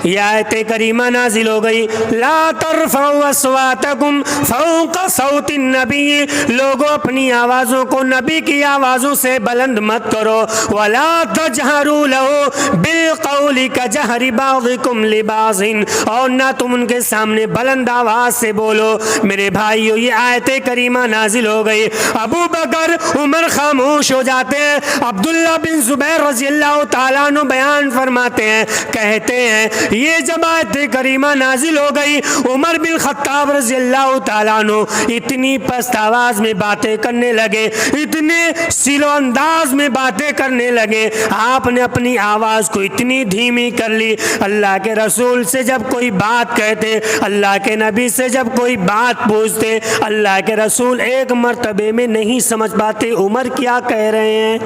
Speaker 1: یہ آیت کریمہ نازل ہو گئی، لا ترفعوا اصواتکم فوق صوت النبی، لوگوں اپنی آوازوں کو نبی کی آوازوں سے بلند مت کرو، ولا تجہروا لہ بالقول کجہر بعضکم لبعض، اور نہ تم ان کے سامنے بلند آواز سے بولو۔ میرے بھائیو، یہ آیت کریمہ نازل ہو گئی، ابو بکر عمر خاموش ہو جاتے ہیں۔ عبداللہ بن زبیر رضی اللہ تعالیٰ عنہ بیان فرماتے ہیں، کہتے ہیں یہ جب آیت کریمہ نازل ہو گئی، عمر بن خطاب رضی اللہ تعالیٰ عنہ اتنی پست آواز میں باتیں کرنے لگے، اتنے سیلو انداز میں باتیں کرنے لگے، آپ نے اپنی آواز کو اتنی دھیمی کر لی۔ اللہ کے رسول سے جب کوئی بات کہتے، اللہ کے نبی سے جب کوئی بات پوچھتے، اللہ کے رسول ایک مرتبے میں نہیں سمجھ پاتے عمر کیا کہہ رہے ہیں۔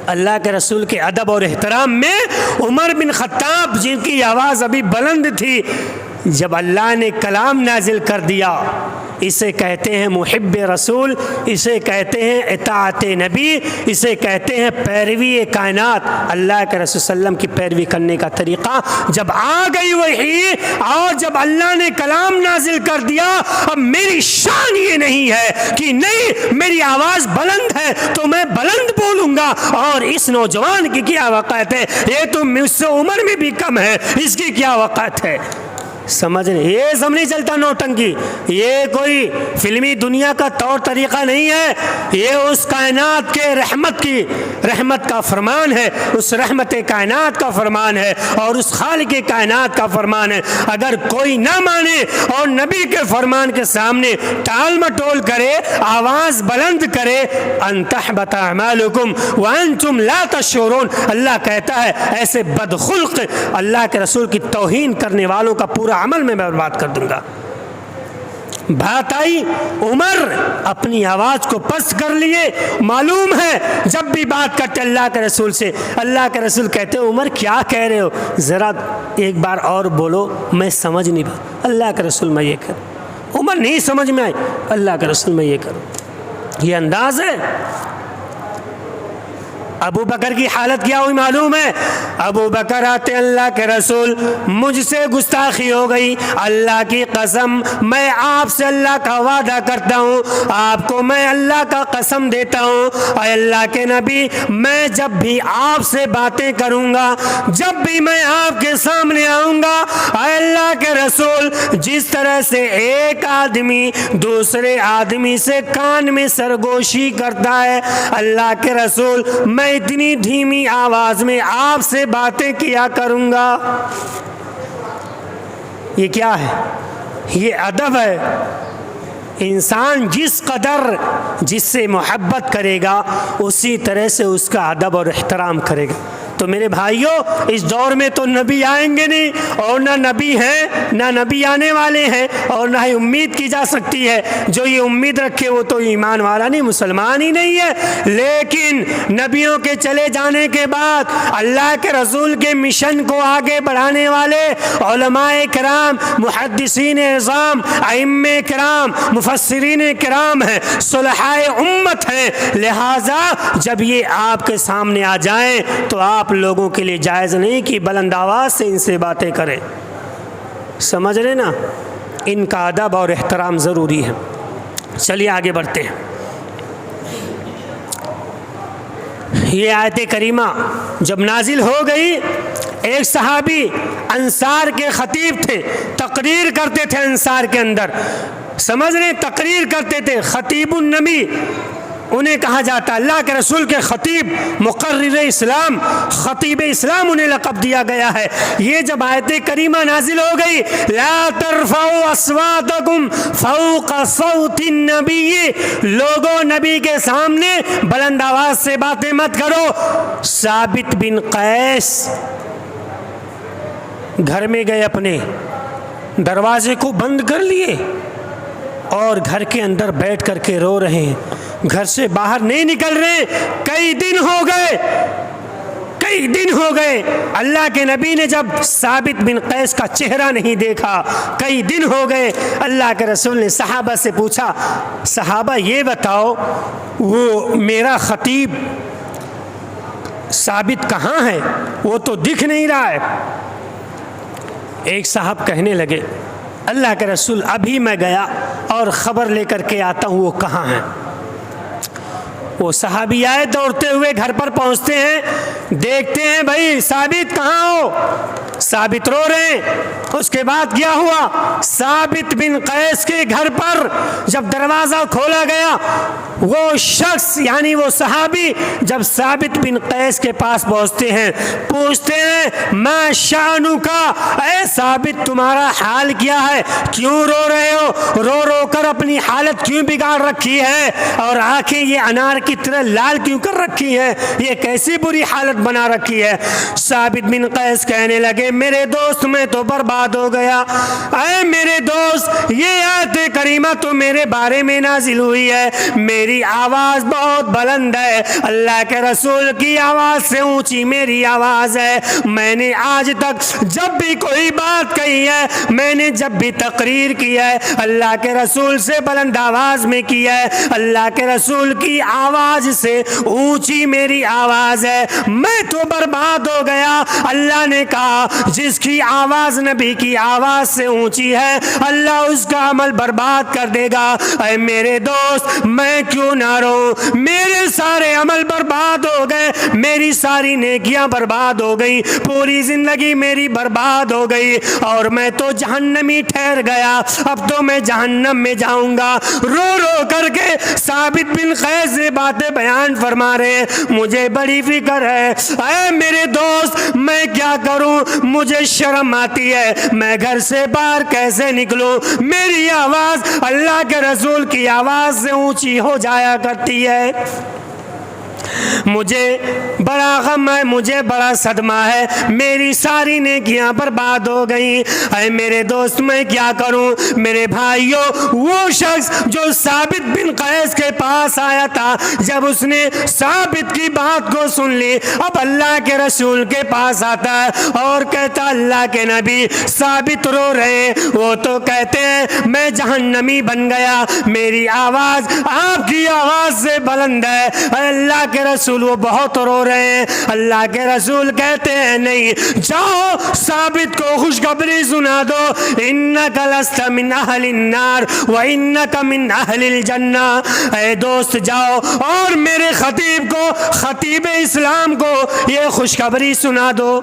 Speaker 1: اللہ کے رسول کے ادب اور احترام میں عمر بن خطاب جن کی آواز ابھی بلند تھی، جب اللہ نے کلام نازل کر دیا، اسے کہتے ہیں محب رسول، اسے کہتے ہیں اطاعت نبی، اسے کہتے ہیں پیروی کائنات۔ اللہ کے رسول صلی اللہ علیہ وسلم کی پیروی کرنے کا طریقہ، جب آ گئی وحی اور جب اللہ نے کلام نازل کر دیا، اب میری شان یہ نہیں ہے کہ نہیں میری آواز بلند ہے تو میں بلند بولوں گا، اور اس نوجوان کی کیا وقت ہے، یہ تو مجھ سے عمر میں بھی کم ہے، اس کی کیا وقت ہے۔ سمجھ رہے، یہ سب نہیں چلتا نوٹنکی، یہ کوئی فلمی دنیا کا طور طریقہ نہیں ہے، یہ اس کائنات کے رحمت کا فرمان ہے، اس رحمت کائنات کا فرمان ہے، اور اس خالق کائنات کا فرمان ہے۔ اگر کوئی نہ مانے اور نبی کے فرمان کے سامنے ٹال مٹول کرے، آواز بلند کرے، ان تحبط اعمالکم وانتم لا تشعرون، اللہ کہتا ہے ایسے بدخلق اللہ کے رسول کی توہین کرنے والوں کا پورا عمل میں برباد کر دوں گا۔ بات آئی عمر اپنی آواز کو پست کر لیے، معلوم ہے جب بھی بات کرتے اللہ کے رسول سے، اللہ کے رسول کہتے عمر کیا کہہ رہے ہو، ذرا ایک بار اور بولو، میں سمجھ نہیں پا۔ اللہ کے رسول میں یہ کروں، عمر نہیں سمجھ میں آئی، اللہ کے رسول میں یہ کروں۔ یہ انداز ہے۔ ابو بکر کی حالت کیا ہوئی معلوم ہے، ابو بکر آتے اللہ کے رسول مجھ سے گستاخی ہو گئی، اللہ کی قسم میں آپ سے اللہ کا وعدہ کرتا ہوں، آپ کو میں اللہ کا قسم دیتا ہوں، اے اللہ کے نبی میں جب بھی آپ سے باتیں کروں گا، جب بھی میں آپ کے سامنے آؤں گا، اے اللہ کے رسول جس طرح سے ایک آدمی دوسرے آدمی سے کان میں سرگوشی کرتا ہے، اللہ کے رسول میں اتنی دھیمی آواز میں آپ سے باتیں کیا کروں گا۔ یہ کیا ہے؟ یہ ادب ہے۔ انسان جس قدر جس سے محبت کرے گا اسی طرح سے اس کا ادب اور احترام کرے گا۔ تو میرے بھائیوں اس دور میں تو نبی آئیں گے نہیں، اور نہ نبی ہیں نہ نبی آنے والے ہیں، اور نہ ہی امید کی جا سکتی ہے۔ جو یہ امید رکھے وہ تو ایمان والا نہیں، مسلمان ہی نہیں ہے۔ لیکن نبیوں کے چلے جانے کے بعد اللہ کے رسول کے مشن کو آگے بڑھانے والے علماء کرام، محدثین اعظام، ائمہ کرام، مفسرین کرام ہیں، صلحاء امت ہیں، لہٰذا جب یہ آپ کے سامنے آ جائیں تو آپ لوگوں کے لیے جائز نہیں کہ بلند آواز سے ان سے باتیں کریں۔ سمجھ رہے نا، ان کا ادب اور احترام ضروری ہے۔ چلیے آگے بڑھتے ہیں۔ یہ آیت کریمہ جب نازل ہو گئی، ایک صحابی انصار کے خطیب تھے، تقریر کرتے تھے انصار کے اندر، سمجھ رہے، تقریر کرتے تھے، خطیب النبی انہیں کہا جاتا، اللہ کے رسول کے خطیب، مقرر اسلام، خطیب اسلام انہیں لقب دیا گیا ہے۔ یہ جب آیت کریمہ نازل ہو گئی، لا ترفعوا اصواتکم فوق صوت النبی، لوگوں نبی کے سامنے بلند آواز سے باتیں مت کرو۔ ثابت بن قیس گھر میں گئے، اپنے دروازے کو بند کر لیے اور گھر کے اندر بیٹھ کر کے رو رہے ہیں، گھر سے باہر نہیں نکل رہے۔ کئی دن ہو گئے اللہ کے نبی نے جب ثابت بن قیس کا چہرہ نہیں دیکھا، کئی دن ہو گئے۔ اللہ کے رسول نے صحابہ سے پوچھا، صحابہ یہ بتاؤ وہ میرا خطیب ثابت کہاں ہے، وہ تو دکھ نہیں رہا ہے۔ ایک صاحب کہنے لگے، اللہ کے رسول ابھی میں گیا اور خبر لے کر کے آتا ہوں وہ کہاں ہیں۔ وہ صحابی آئے دوڑتے ہوئے، گھر پر پہنچتے ہیں، دیکھتے ہیں بھائی ثابت کہاں ہو، ثابت رو رہے ہیں۔ اس کے بعد کیا ہوا، ثابت بن قیس کے گھر پر جب دروازہ کھولا گیا، وہ شخص یعنی وہ صحابی جب ثابت بن قیس کے پاس پہنچتے ہیں، پوچھتے ہیں ما شأنک، اے ثابت تمہارا حال کیا ہے، کیوں رو رہے ہو، رو رو کر اپنی حالت کیوں بگاڑ رکھی ہے، اور آنکھیں یہ انار کی طرح لال کیوں کر رکھی ہے، یہ کیسی بری حالت بنا رکھی ہے۔ ثابت بن قیس کہنے لگے میرے دوست میں تو برباد ہو گیا. اے میرے دوست یہ آیت کریمہ تو میرے بارے میں نازل ہوئی ہے, میری آواز بہت بلند ہے, اللہ کے رسول کی آواز سے اونچی میری آواز ہے. میں نے آج تک جب بھی کوئی بات کہی ہے, میں نے جب بھی تقریر کی ہے, اللہ کے رسول سے بلند آواز میں کی ہے. اللہ کے رسول کی آواز سے اونچی میری آواز ہے. میں تو برباد ہو گیا. اللہ نے کہا جس کی آواز نبی کی آواز سے اونچی ہے اللہ اس کا عمل برباد کر دے گا. اے میرے دوست میں کیوں نہ رہوں, میرے سارے عمل برباد ہو گئے, میری ساری نیکیاں برباد ہو گئی, پوری زندگی میری برباد ہو گئی اور میں تو جہنمی ٹھہر گیا. اب تو میں جہنم میں جاؤں گا. رو رو کر کے ثابت بن قیس یہ باتیں بیان فرما رہے ہیں. مجھے بڑی فکر ہے. اے میرے دوست میں کیا کروں, مجھے شرم آتی ہے, میں گھر سے باہر کیسے نکلوں. میری آواز اللہ کے رسول کی آواز سے اونچی ہو جایا کرتی ہے. مجھے بڑا غم ہے, مجھے بڑا صدمہ ہے, میری ساری نیکیاں برباد ہو گئیں. اے میرے دوست میں کیا کروں. میرے بھائیوں وہ شخص جو ثابت بن قیس کے پاس آیا تھا, جب اس نے ثابت کی بات کو سن لی, اب اللہ کے رسول کے پاس آتا ہے اور کہتا اللہ کے نبی ثابت رو رہے ہیں, وہ تو کہتے ہیں میں جہنمی بن گیا, میری آواز آپ کی آواز سے بلند ہے. اللہ کے رسول وہ بہت رو رہے ہیں. اللہ کے رسول کہتے ہیں نہیں, جاؤ ثابت کو خوشخبری سنا دو, انک لست من اہل النار وانک من اہل الجنہ. اے دوست جاؤ اور میرے خطیب کو, خطیب اسلام کو یہ خوشخبری سنا دو,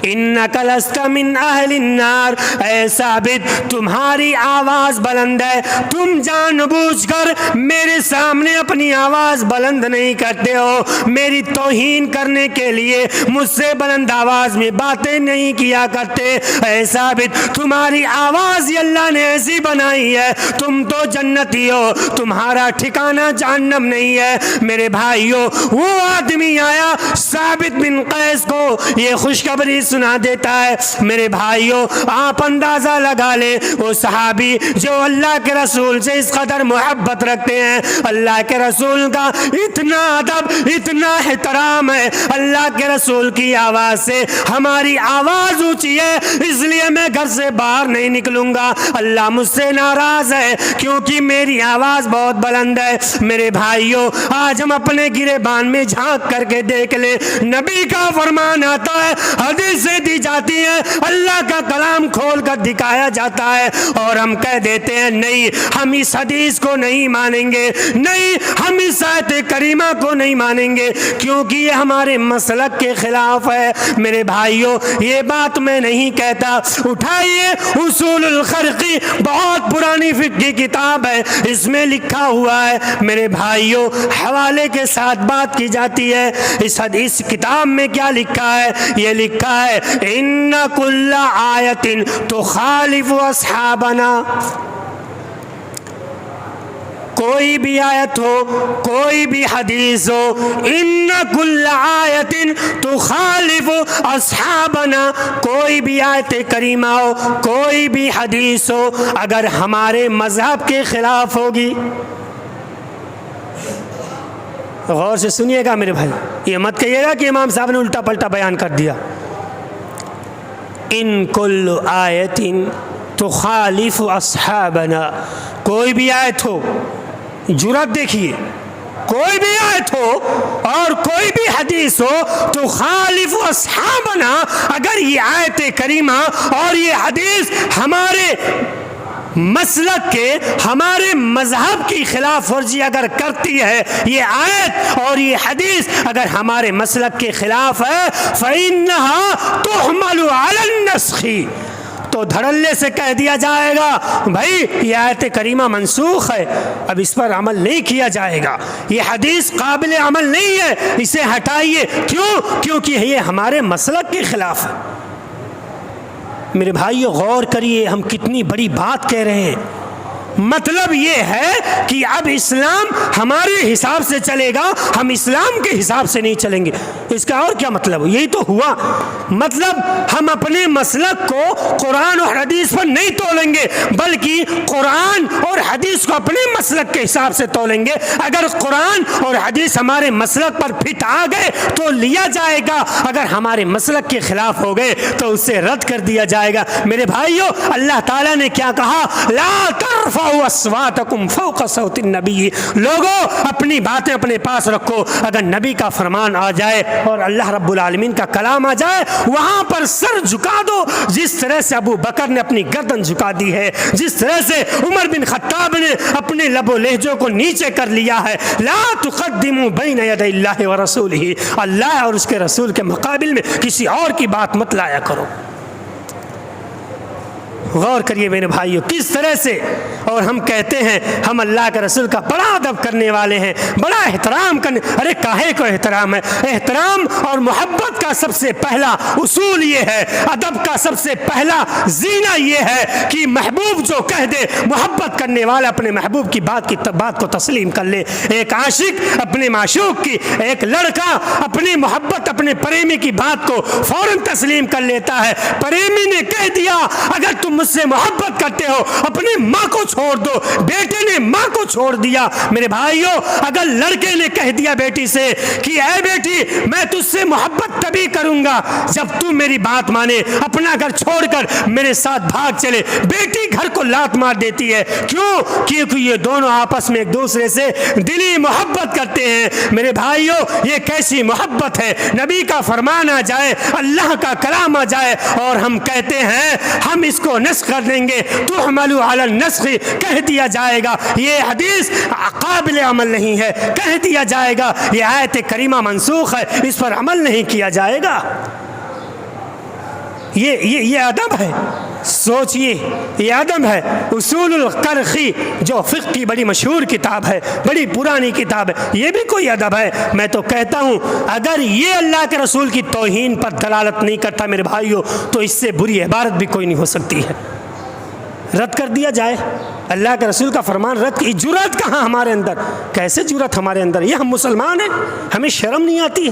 Speaker 1: انک لست من اہل النار. اے ثابت تمہاری آواز بلند ہے, تم جان بوجھ کر میرے سامنے اپنی آواز بلند نہیں کرتے ہو, میری توہین کرنے کے لیے مجھ سے بلند آواز میں باتیں نہیں کیا کرتے. اے ثابت تمہاری آواز یہ اللہ نے ایسی بنائی ہے, تم تو جنتی ہو, تمہارا ٹھکانہ جہنم نہیں ہے. میرے بھائیوں وہ آدمی آیا ثابت بن قیس کو یہ خوشخبری سنا دیتا ہے. میرے بھائیوں آپ اندازہ لگا لیں وہ صحابی جو اللہ کے رسول سے اس قدر محبت رکھتے ہیں, اللہ کے رسول کا اتنا ادب اتنا احترام ہے, اللہ کے رسول کی آواز سے ہماری آواز اونچی ہے اس لیے میں گھر سے باہر نہیں نکلوں گا, اللہ مجھ سے ناراض ہے کیونکہ میری آواز بہت بلند ہے. میرے بھائیوں آج ہم اپنے گریبان میں جھانک کر کے دیکھ لیں, نبی کا فرمان آتا ہے, حدیث سے دی جاتی ہے, اللہ کا کلام کھول کر دکھایا جاتا ہے اور ہم کہہ دیتے ہیں نہیں ہم اس حدیث کو نہیں مانیں گے, نہیں ہم اس آیت کریمہ کو نہیں مانیں گے کیونکہ یہ ہمارے مسلک کے خلاف ہے. میرے بھائیوں یہ بات میں نہیں کہتا, اٹھائیے اصول الخرقی بہت پرانی فقہ کی کتاب ہے, اس میں لکھا ہوا ہے. میرے بھائیوں حوالے کے ساتھ بات کی جاتی ہے, اس حدیث کتاب میں کیا لکھا ہے, یہ لکھا ہے ان کل آیت تخالف اصحابنا. کوئی بھی آیت ہو, کوئی بھی حدیث ہو, ان کل آیت تخالف اصحابنا, کوئی بھی آیت کریمہ ہو, کوئی بھی حدیث ہو, اگر ہمارے مذہب کے خلاف ہوگی. غور سے سنیے گا میرے بھائی, یہ مت کہیے گا کہ امام صاحب نے الٹا پلٹا بیان کر دیا. ان کل آیت تخالف اصحابنا, کوئی بھی آیت ہو, جرات دیکھیے, کوئی بھی آیت ہو اور کوئی بھی حدیث ہو, تخالف اصحابنا, اگر یہ آیت کریمہ اور یہ حدیث ہمارے مسلک کے, ہمارے مذہب کی خلاف ورزی اگر کرتی ہے, یہ آیت اور یہ حدیث اگر ہمارے مسلک کے خلاف ہے, فَإِنَّهَا تُحْمَلُ عَلَى النَّسْخِ, تو دھڑلے سے کہہ دیا جائے گا بھائی یہ آیت کریمہ منسوخ ہے, اب اس پر عمل نہیں کیا جائے گا, یہ حدیث قابل عمل نہیں ہے, اسے ہٹائیے. کیوں؟ کیونکہ یہ ہمارے مسلک کے خلاف ہے. میرے بھائیو غور کریے ہم کتنی بڑی بات کہہ رہے ہیں. مطلب یہ ہے کہ اب اسلام ہمارے حساب سے چلے گا, ہم اسلام کے حساب سے نہیں چلیں گے. اس کا اور کیا مطلب؟ یہی تو ہوا مطلب ہم اپنے مسلک کو قرآن اور حدیث پر نہیں تولیں گے بلکہ قرآن اور حدیث کو اپنے مسلک کے حساب سے تولیں گے. اگر قرآن اور حدیث ہمارے مسلک پر فٹ آ گئے تو لیا جائے گا, اگر ہمارے مسلک کے خلاف ہو گئے تو اسے رد کر دیا جائے گا. میرے بھائیو, اللہ تعالیٰ نے کیا کہا؟ لا ترفعوا اصواتکم فوق صوت النبی. لوگوں اپنی باتیں اپنے پاس رکھو. اگر نبی کا فرمان آ جائے اور اللہ رب العالمین کا کلام آ جائے وہاں پر سر جھکا دو. جس طرح سے ابو بکر نے اپنی گردن جھکا دی ہے, جس طرح سے عمر بن خطاب نے اپنے لب و لہجوں کو نیچے کر لیا ہے. لا تقدموا بین یدی اللہ ورسولہ. اللہ اور اس کے رسول کے مقابل میں کسی اور کی بات مت لایا کرو. غور کریے میرے بھائیو کس طرح سے. اور ہم کہتے ہیں ہم اللہ کے رسول کا بڑا ادب کرنے والے ہیں, بڑا احترام کرنے. ارے کاہے کو احترام ہے؟ احترام اور محبت کا سب سے پہلا اصول یہ ہے, ادب کا سب سے پہلا زینہ یہ ہے کہ محبوب جو کہہ دے, محبت کرنے والا اپنے محبوب کی بات کو تسلیم کر لے. ایک عاشق اپنے معشوق کی, ایک لڑکا اپنی محبت اپنے پریمی کی بات کو فوراً تسلیم کر لیتا ہے. پریمی نے کہہ دیا اگر تم مجھ سے محبت کرتے ہو اپنی ماں کو چھوڑ دو. بیٹے نے ماں کو چھوڑ دیا. میرے بھائیو اگر لڑکے نے کہہ دیا بیٹی سے کہ اے بیٹی میں تجھ سے محبت تبھی کروں گا جب تو میری بات مانے, اپنا گھر چھوڑ کر میرے ساتھ بھاگ چلے, بیٹی گھر کو لات مار دیتی ہے. کیوں؟ کیونکہ یہ دونوں آپس میں ایک دوسرے سے دلی محبت کرتے ہیں. میرے بھائیو یہ کیسی محبت ہے؟ نبی کا فرمان آ جائے, اللہ کا کلام آ جائے اور ہم کہتے ہیں ہم اس کو نسخ کر دیں گے. تحمل علی النسخ کہہ دیا جائے گا یہ حدیث قابل عمل نہیں ہے, کہہ دیا جائے گا یہ آیت کریمہ منسوخ ہے, اس پر عمل نہیں کیا جائے گا. یہ ادب ہے. سوچئے یہ ادب ہے. اصول القرخی جو فقہ کی بڑی مشہور کتاب ہے, بڑی پرانی کتاب ہے, یہ بھی کوئی ادب ہے؟ میں تو کہتا ہوں اگر یہ اللہ کے رسول کی توہین پر دلالت نہیں کرتا میرے بھائیوں تو اس سے بری عبارت بھی کوئی نہیں ہو سکتی ہے. رد کر دیا جائے اللہ کے رسول کا فرمان, رد کی جرأت کہاں ہمارے اندر؟ کیسے جرأت ہمارے اندر؟ یہ ہم مسلمان ہیں, ہمیں شرم نہیں آتی؟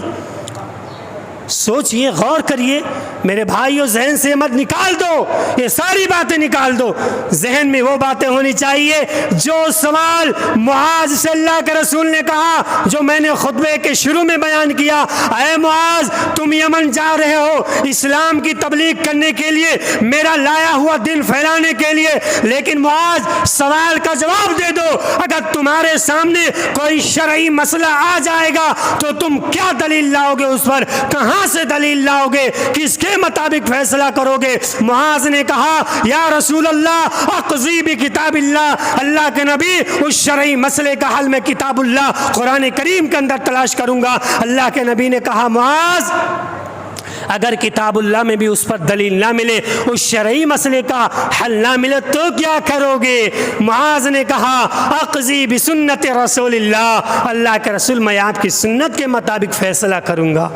Speaker 1: سوچئے, غور کریے میرے بھائیوں. ذہن سے مت نکال دو, یہ ساری باتیں نکال دو. ذہن میں وہ باتیں ہونی چاہیے جو سوال معاذ سے اللہ کے رسول نے کہا, جو میں نے خطبے کے شروع میں بیان کیا. اے معاذ تم یمن جا رہے ہو اسلام کی تبلیغ کرنے کے لیے, میرا لایا ہوا دین پھیلانے کے لیے, لیکن معاذ سوال کا جواب دے دو. اگر تمہارے سامنے کوئی شرعی مسئلہ آ جائے گا تو تم کیا دلیل لاؤ گے؟ اس پر کہاں سے دلیل لاؤ گے؟ کس کے مطابق فیصلہ کرو گے؟ معاذ نے کہا یا رسول اللہ اقضی بکتاب اللہ, اللہ کے نبی اس شرعی مسئلے کا حل میں کتاب اللہ قرآن کریم کے اندر تلاش کروں گا. اللہ کے نبی نے کہا معاذ اگر کتاب اللہ میں بھی اس پر دلیل نہ ملے, اس شرعی مسئلے کا حل نہ ملے تو کیا کرو گے؟ معاذ نے کہا اقضی بسنت رسول اللہ, اللہ کے رسول میں آپ کی سنت کے مطابق فیصلہ کروں گا.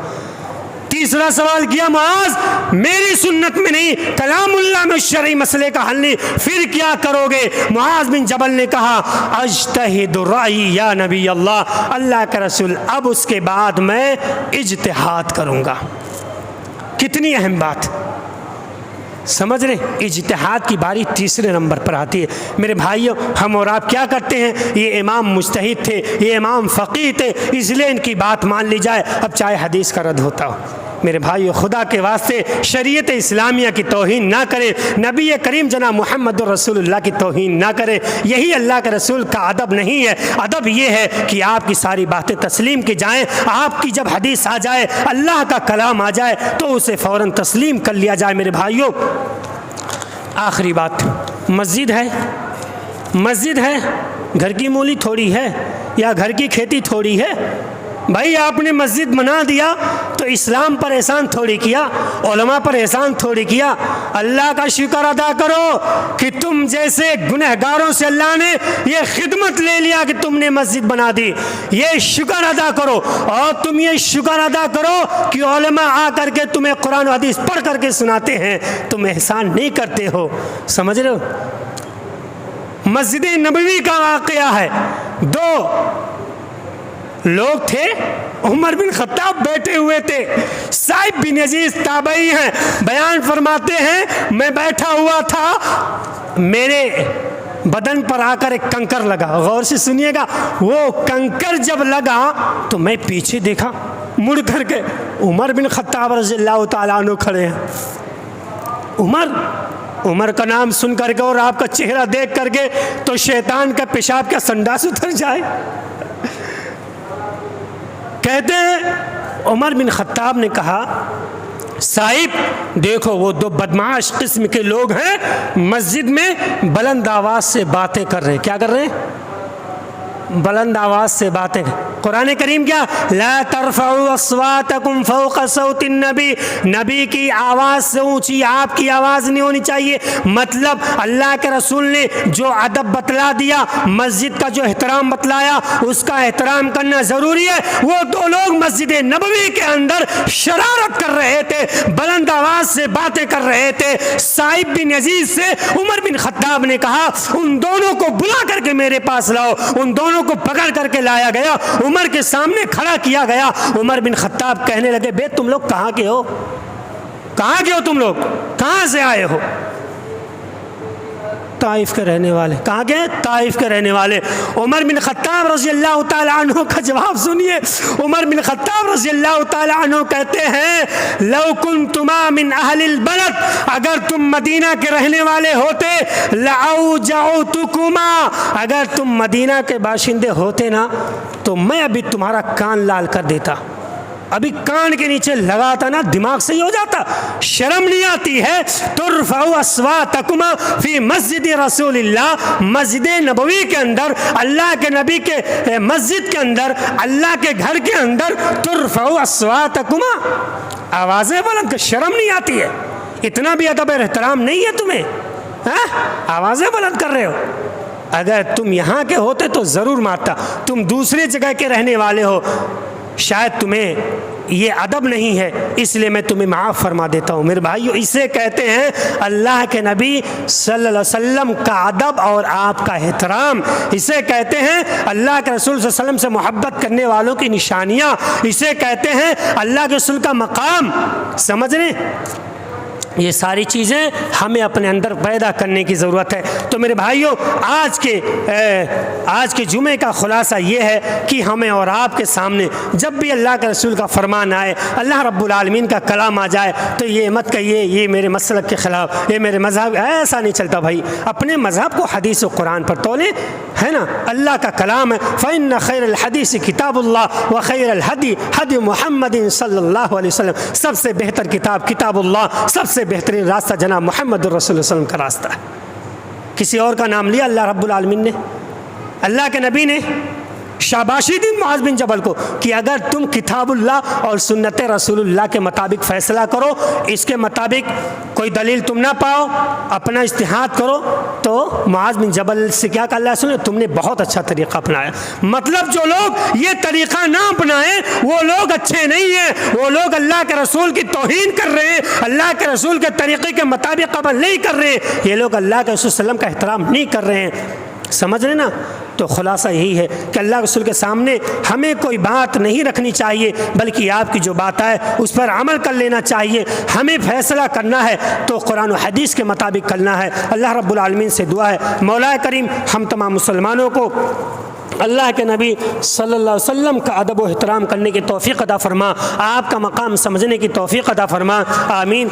Speaker 1: تیسرا سوال کیا معاذ میری سنت میں نہیں کلام اللہ میں شرعی مسئلے کا حل نہیں, پھر کیا کرو گے؟ معاذ بن جبل نے کہا اجتہد رأی یا نبی اللہ, اللہ کا رسول اب اس کے بعد میں اجتہاد کروں گا. کتنی اہم بات سمجھ رہے؟ اجتہاد کی باری تیسرے نمبر پر آتی ہے. میرے بھائیوں ہم اور آپ کیا کرتے ہیں؟ یہ امام مجتہد تھے, یہ امام فقیہ تھے, اس لیے ان کی بات مان لی جائے, اب چاہے حدیث کا رد ہوتا ہو. میرے بھائیو خدا کے واسطے شریعت اسلامیہ کی توہین نہ کرے, نبی کریم جناب محمد رسول اللہ کی توہین نہ کرے. یہی اللہ کے رسول کا ادب نہیں ہے. ادب یہ ہے کہ آپ کی ساری باتیں تسلیم کی جائیں, آپ کی جب حدیث آ جائے, اللہ کا کلام آ جائے تو اسے فوراً تسلیم کر لیا جائے. میرے بھائیو آخری بات, مسجد ہے, مسجد ہے, گھر کی مولی تھوڑی ہے یا گھر کی کھیتی تھوڑی ہے. بھائی آپ نے مسجد بنا دیا تو اسلام پر احسان تھوڑی کیا, علماء پر احسان تھوڑی کیا. اللہ کا شکر ادا کرو کہ تم جیسے گنہگاروں سے اللہ نے یہ خدمت لے لیا کہ تم نے مسجد بنا دی. یہ شکر ادا کرو, اور تم یہ شکر ادا کرو کہ علماء آ کر کے تمہیں قرآن و حدیث پڑھ کر کے سناتے ہیں, تم احسان نہیں کرتے ہو. سمجھ رہے ہو؟ مسجد نبوی کا واقعہ ہے. دو لوگ تھے عمر بن خطاب بیٹھے ہوئے تھے. صائب بن یزید تابعی ہیں, بیان فرماتے ہیں میں بیٹھا ہوا تھا, میرے بدن پر آ کر ایک کنکر لگا. غور سے سنیے گا, وہ کنکر جب لگا تو میں پیچھے دیکھا, مڑ کر کے عمر بن خطاب رضی اللہ تعالیٰ عنہ کھڑے ہیں. عمر کا نام سن کر کے اور آپ کا چہرہ دیکھ کر کے تو شیطان کا پیشاب کا سنڈاس اتر جائے. کہتے ہیں عمر بن خطاب نے کہا صاحب دیکھو وہ دو بدمعاش قسم کے لوگ ہیں مسجد میں بلند آواز سے باتیں کر رہے ہیں. کیا کر رہے ہیں؟ بلند آواز سے باتیں. قرآن کریم کیا لا ترفعوا اصواتکم فوق صوت النبی, نبی کی آواز سے اونچی آپ کی آواز نہیں ہونی چاہیے. مطلب اللہ کے رسول نے جو ادب بتلا دیا, مسجد کا جو احترام بتلایا, اس کا احترام کرنا ضروری ہے. وہ دو لوگ مسجد نبوی کے اندر شرارت کر رہے تھے, بلند آواز سے باتیں کر رہے تھے. صائب بن یزید سے عمر بن خطاب نے کہا ان دونوں کو بلا کر کے میرے پاس لاؤ. ان دونوں کو پکڑ کر کے لایا گیا, عمر کے سامنے کھڑا کیا گیا. عمر بن خطاب کہنے لگے بے تم لوگ کہاں کے ہو, کہاں کے ہو تم لوگ, کہاں سے آئے ہو؟ طائف کے رہنے والے. کہاں کے؟ طائف کے رہنے والے. عمر بن خطاب رضی اللہ تعالی عنہ کا جواب سنیے. عمر بن خطاب رضی اللہ تعالی عنہ کہتے ہیں لو کنتما من اہل البلد, اگر تم مدینہ کے رہنے والے ہوتے, لأوجعتکما, اگر تم مدینہ کے باشندے ہوتے نا تو میں ابھی تمہارا کان لال کر دیتا, ابھی کان کے نیچے لگاتا نا, دماغ صحیح ہو جاتا. شرم نہیں آتی ہے؟ ترفعوا اصواتکما فی مسجد رسول اللہ, مسجد نبوی کے اندر, اللہ کے نبی کے مسجد کے اندر, اللہ کے گھر کے اندر, ترفعوا اصواتکما, آوازیں بلند. شرم نہیں آتی ہے؟ اتنا بھی ادب احترام نہیں ہے تمہیں؟ آوازیں بلند کر رہے ہو. اگر تم یہاں کے ہوتے تو ضرور مارتا, تم دوسری جگہ کے رہنے والے ہو, شاید تمہیں یہ ادب نہیں ہے, اس لیے میں تمہیں معاف فرما دیتا ہوں. میرے بھائیو, اسے کہتے ہیں اللہ کے نبی صلی اللہ علیہ وسلم کا ادب اور آپ کا احترام. اسے کہتے ہیں اللہ کے رسول صلی اللہ علیہ وسلم سے محبت کرنے والوں کی نشانیاں. اسے کہتے ہیں اللہ کے رسول کا مقام. سمجھ رہے ہیں؟ یہ ساری چیزیں ہمیں اپنے اندر پیدا کرنے کی ضرورت ہے. تو میرے بھائیوں, آج کے جمعے کا خلاصہ یہ ہے کہ ہمیں اور آپ کے سامنے جب بھی اللہ کے رسول کا فرمان آئے, اللہ رب العالمین کا کلام آ جائے, تو یہ مت کہیے یہ میرے مسلک کے خلاف, یہ میرے مذہب, ایسا نہیں چلتا بھائی. اپنے مذہب کو حدیث و قرآن پر تولیں, ہے نا. اللہ کا کلام ہے فإن خیر الحدیث کتاب اللہ وخیر الہدی ہدی محمد صلی اللہ علیہ وسلم. سب سے بہتر کتاب کتاب اللہ, سب سے بہترین راستہ جناب محمد رسول اللہ صلی اللہ علیہ وسلم کا راستہ ہے. کسی اور کا نام لیا اللہ رب العالمین نے؟ اللہ کے نبی نے شاباشی دی معاذ بن جبل کو کہ اگر تم کتاب اللہ اور سنت رسول اللہ کے مطابق فیصلہ کرو, اس کے مطابق کوئی دلیل تم نہ پاؤ, اپنا اجتہاد کرو, تو معاذ بن جبل سے کیا کہا اللہ رسول نے, تم نے بہت اچھا طریقہ اپنایا. مطلب جو لوگ یہ طریقہ نہ اپنائیں وہ لوگ اچھے نہیں ہیں, وہ لوگ اللہ کے رسول کی توہین کر رہے ہیں, اللہ کے رسول کے طریقے کے مطابق عمل نہیں کر رہے ہیں, یہ لوگ اللہ کے رسول صلی اللہ علیہ وسلم کا احترام نہیں کر رہے ہیں. سمجھ رہے نا؟ تو خلاصہ یہی ہے کہ اللہ کے رسول کے سامنے ہمیں کوئی بات نہیں رکھنی چاہیے, بلکہ آپ کی جو بات ہے اس پر عمل کر لینا چاہیے. ہمیں فیصلہ کرنا ہے تو قرآن و حدیث کے مطابق کرنا ہے. اللہ رب العالمین سے دعا ہے مولا کریم ہم تمام مسلمانوں کو اللہ کے نبی صلی اللہ علیہ وسلم کا ادب و احترام کرنے کی توفیق عطا فرما, آپ کا مقام سمجھنے کی توفیق عطا فرما. آمین.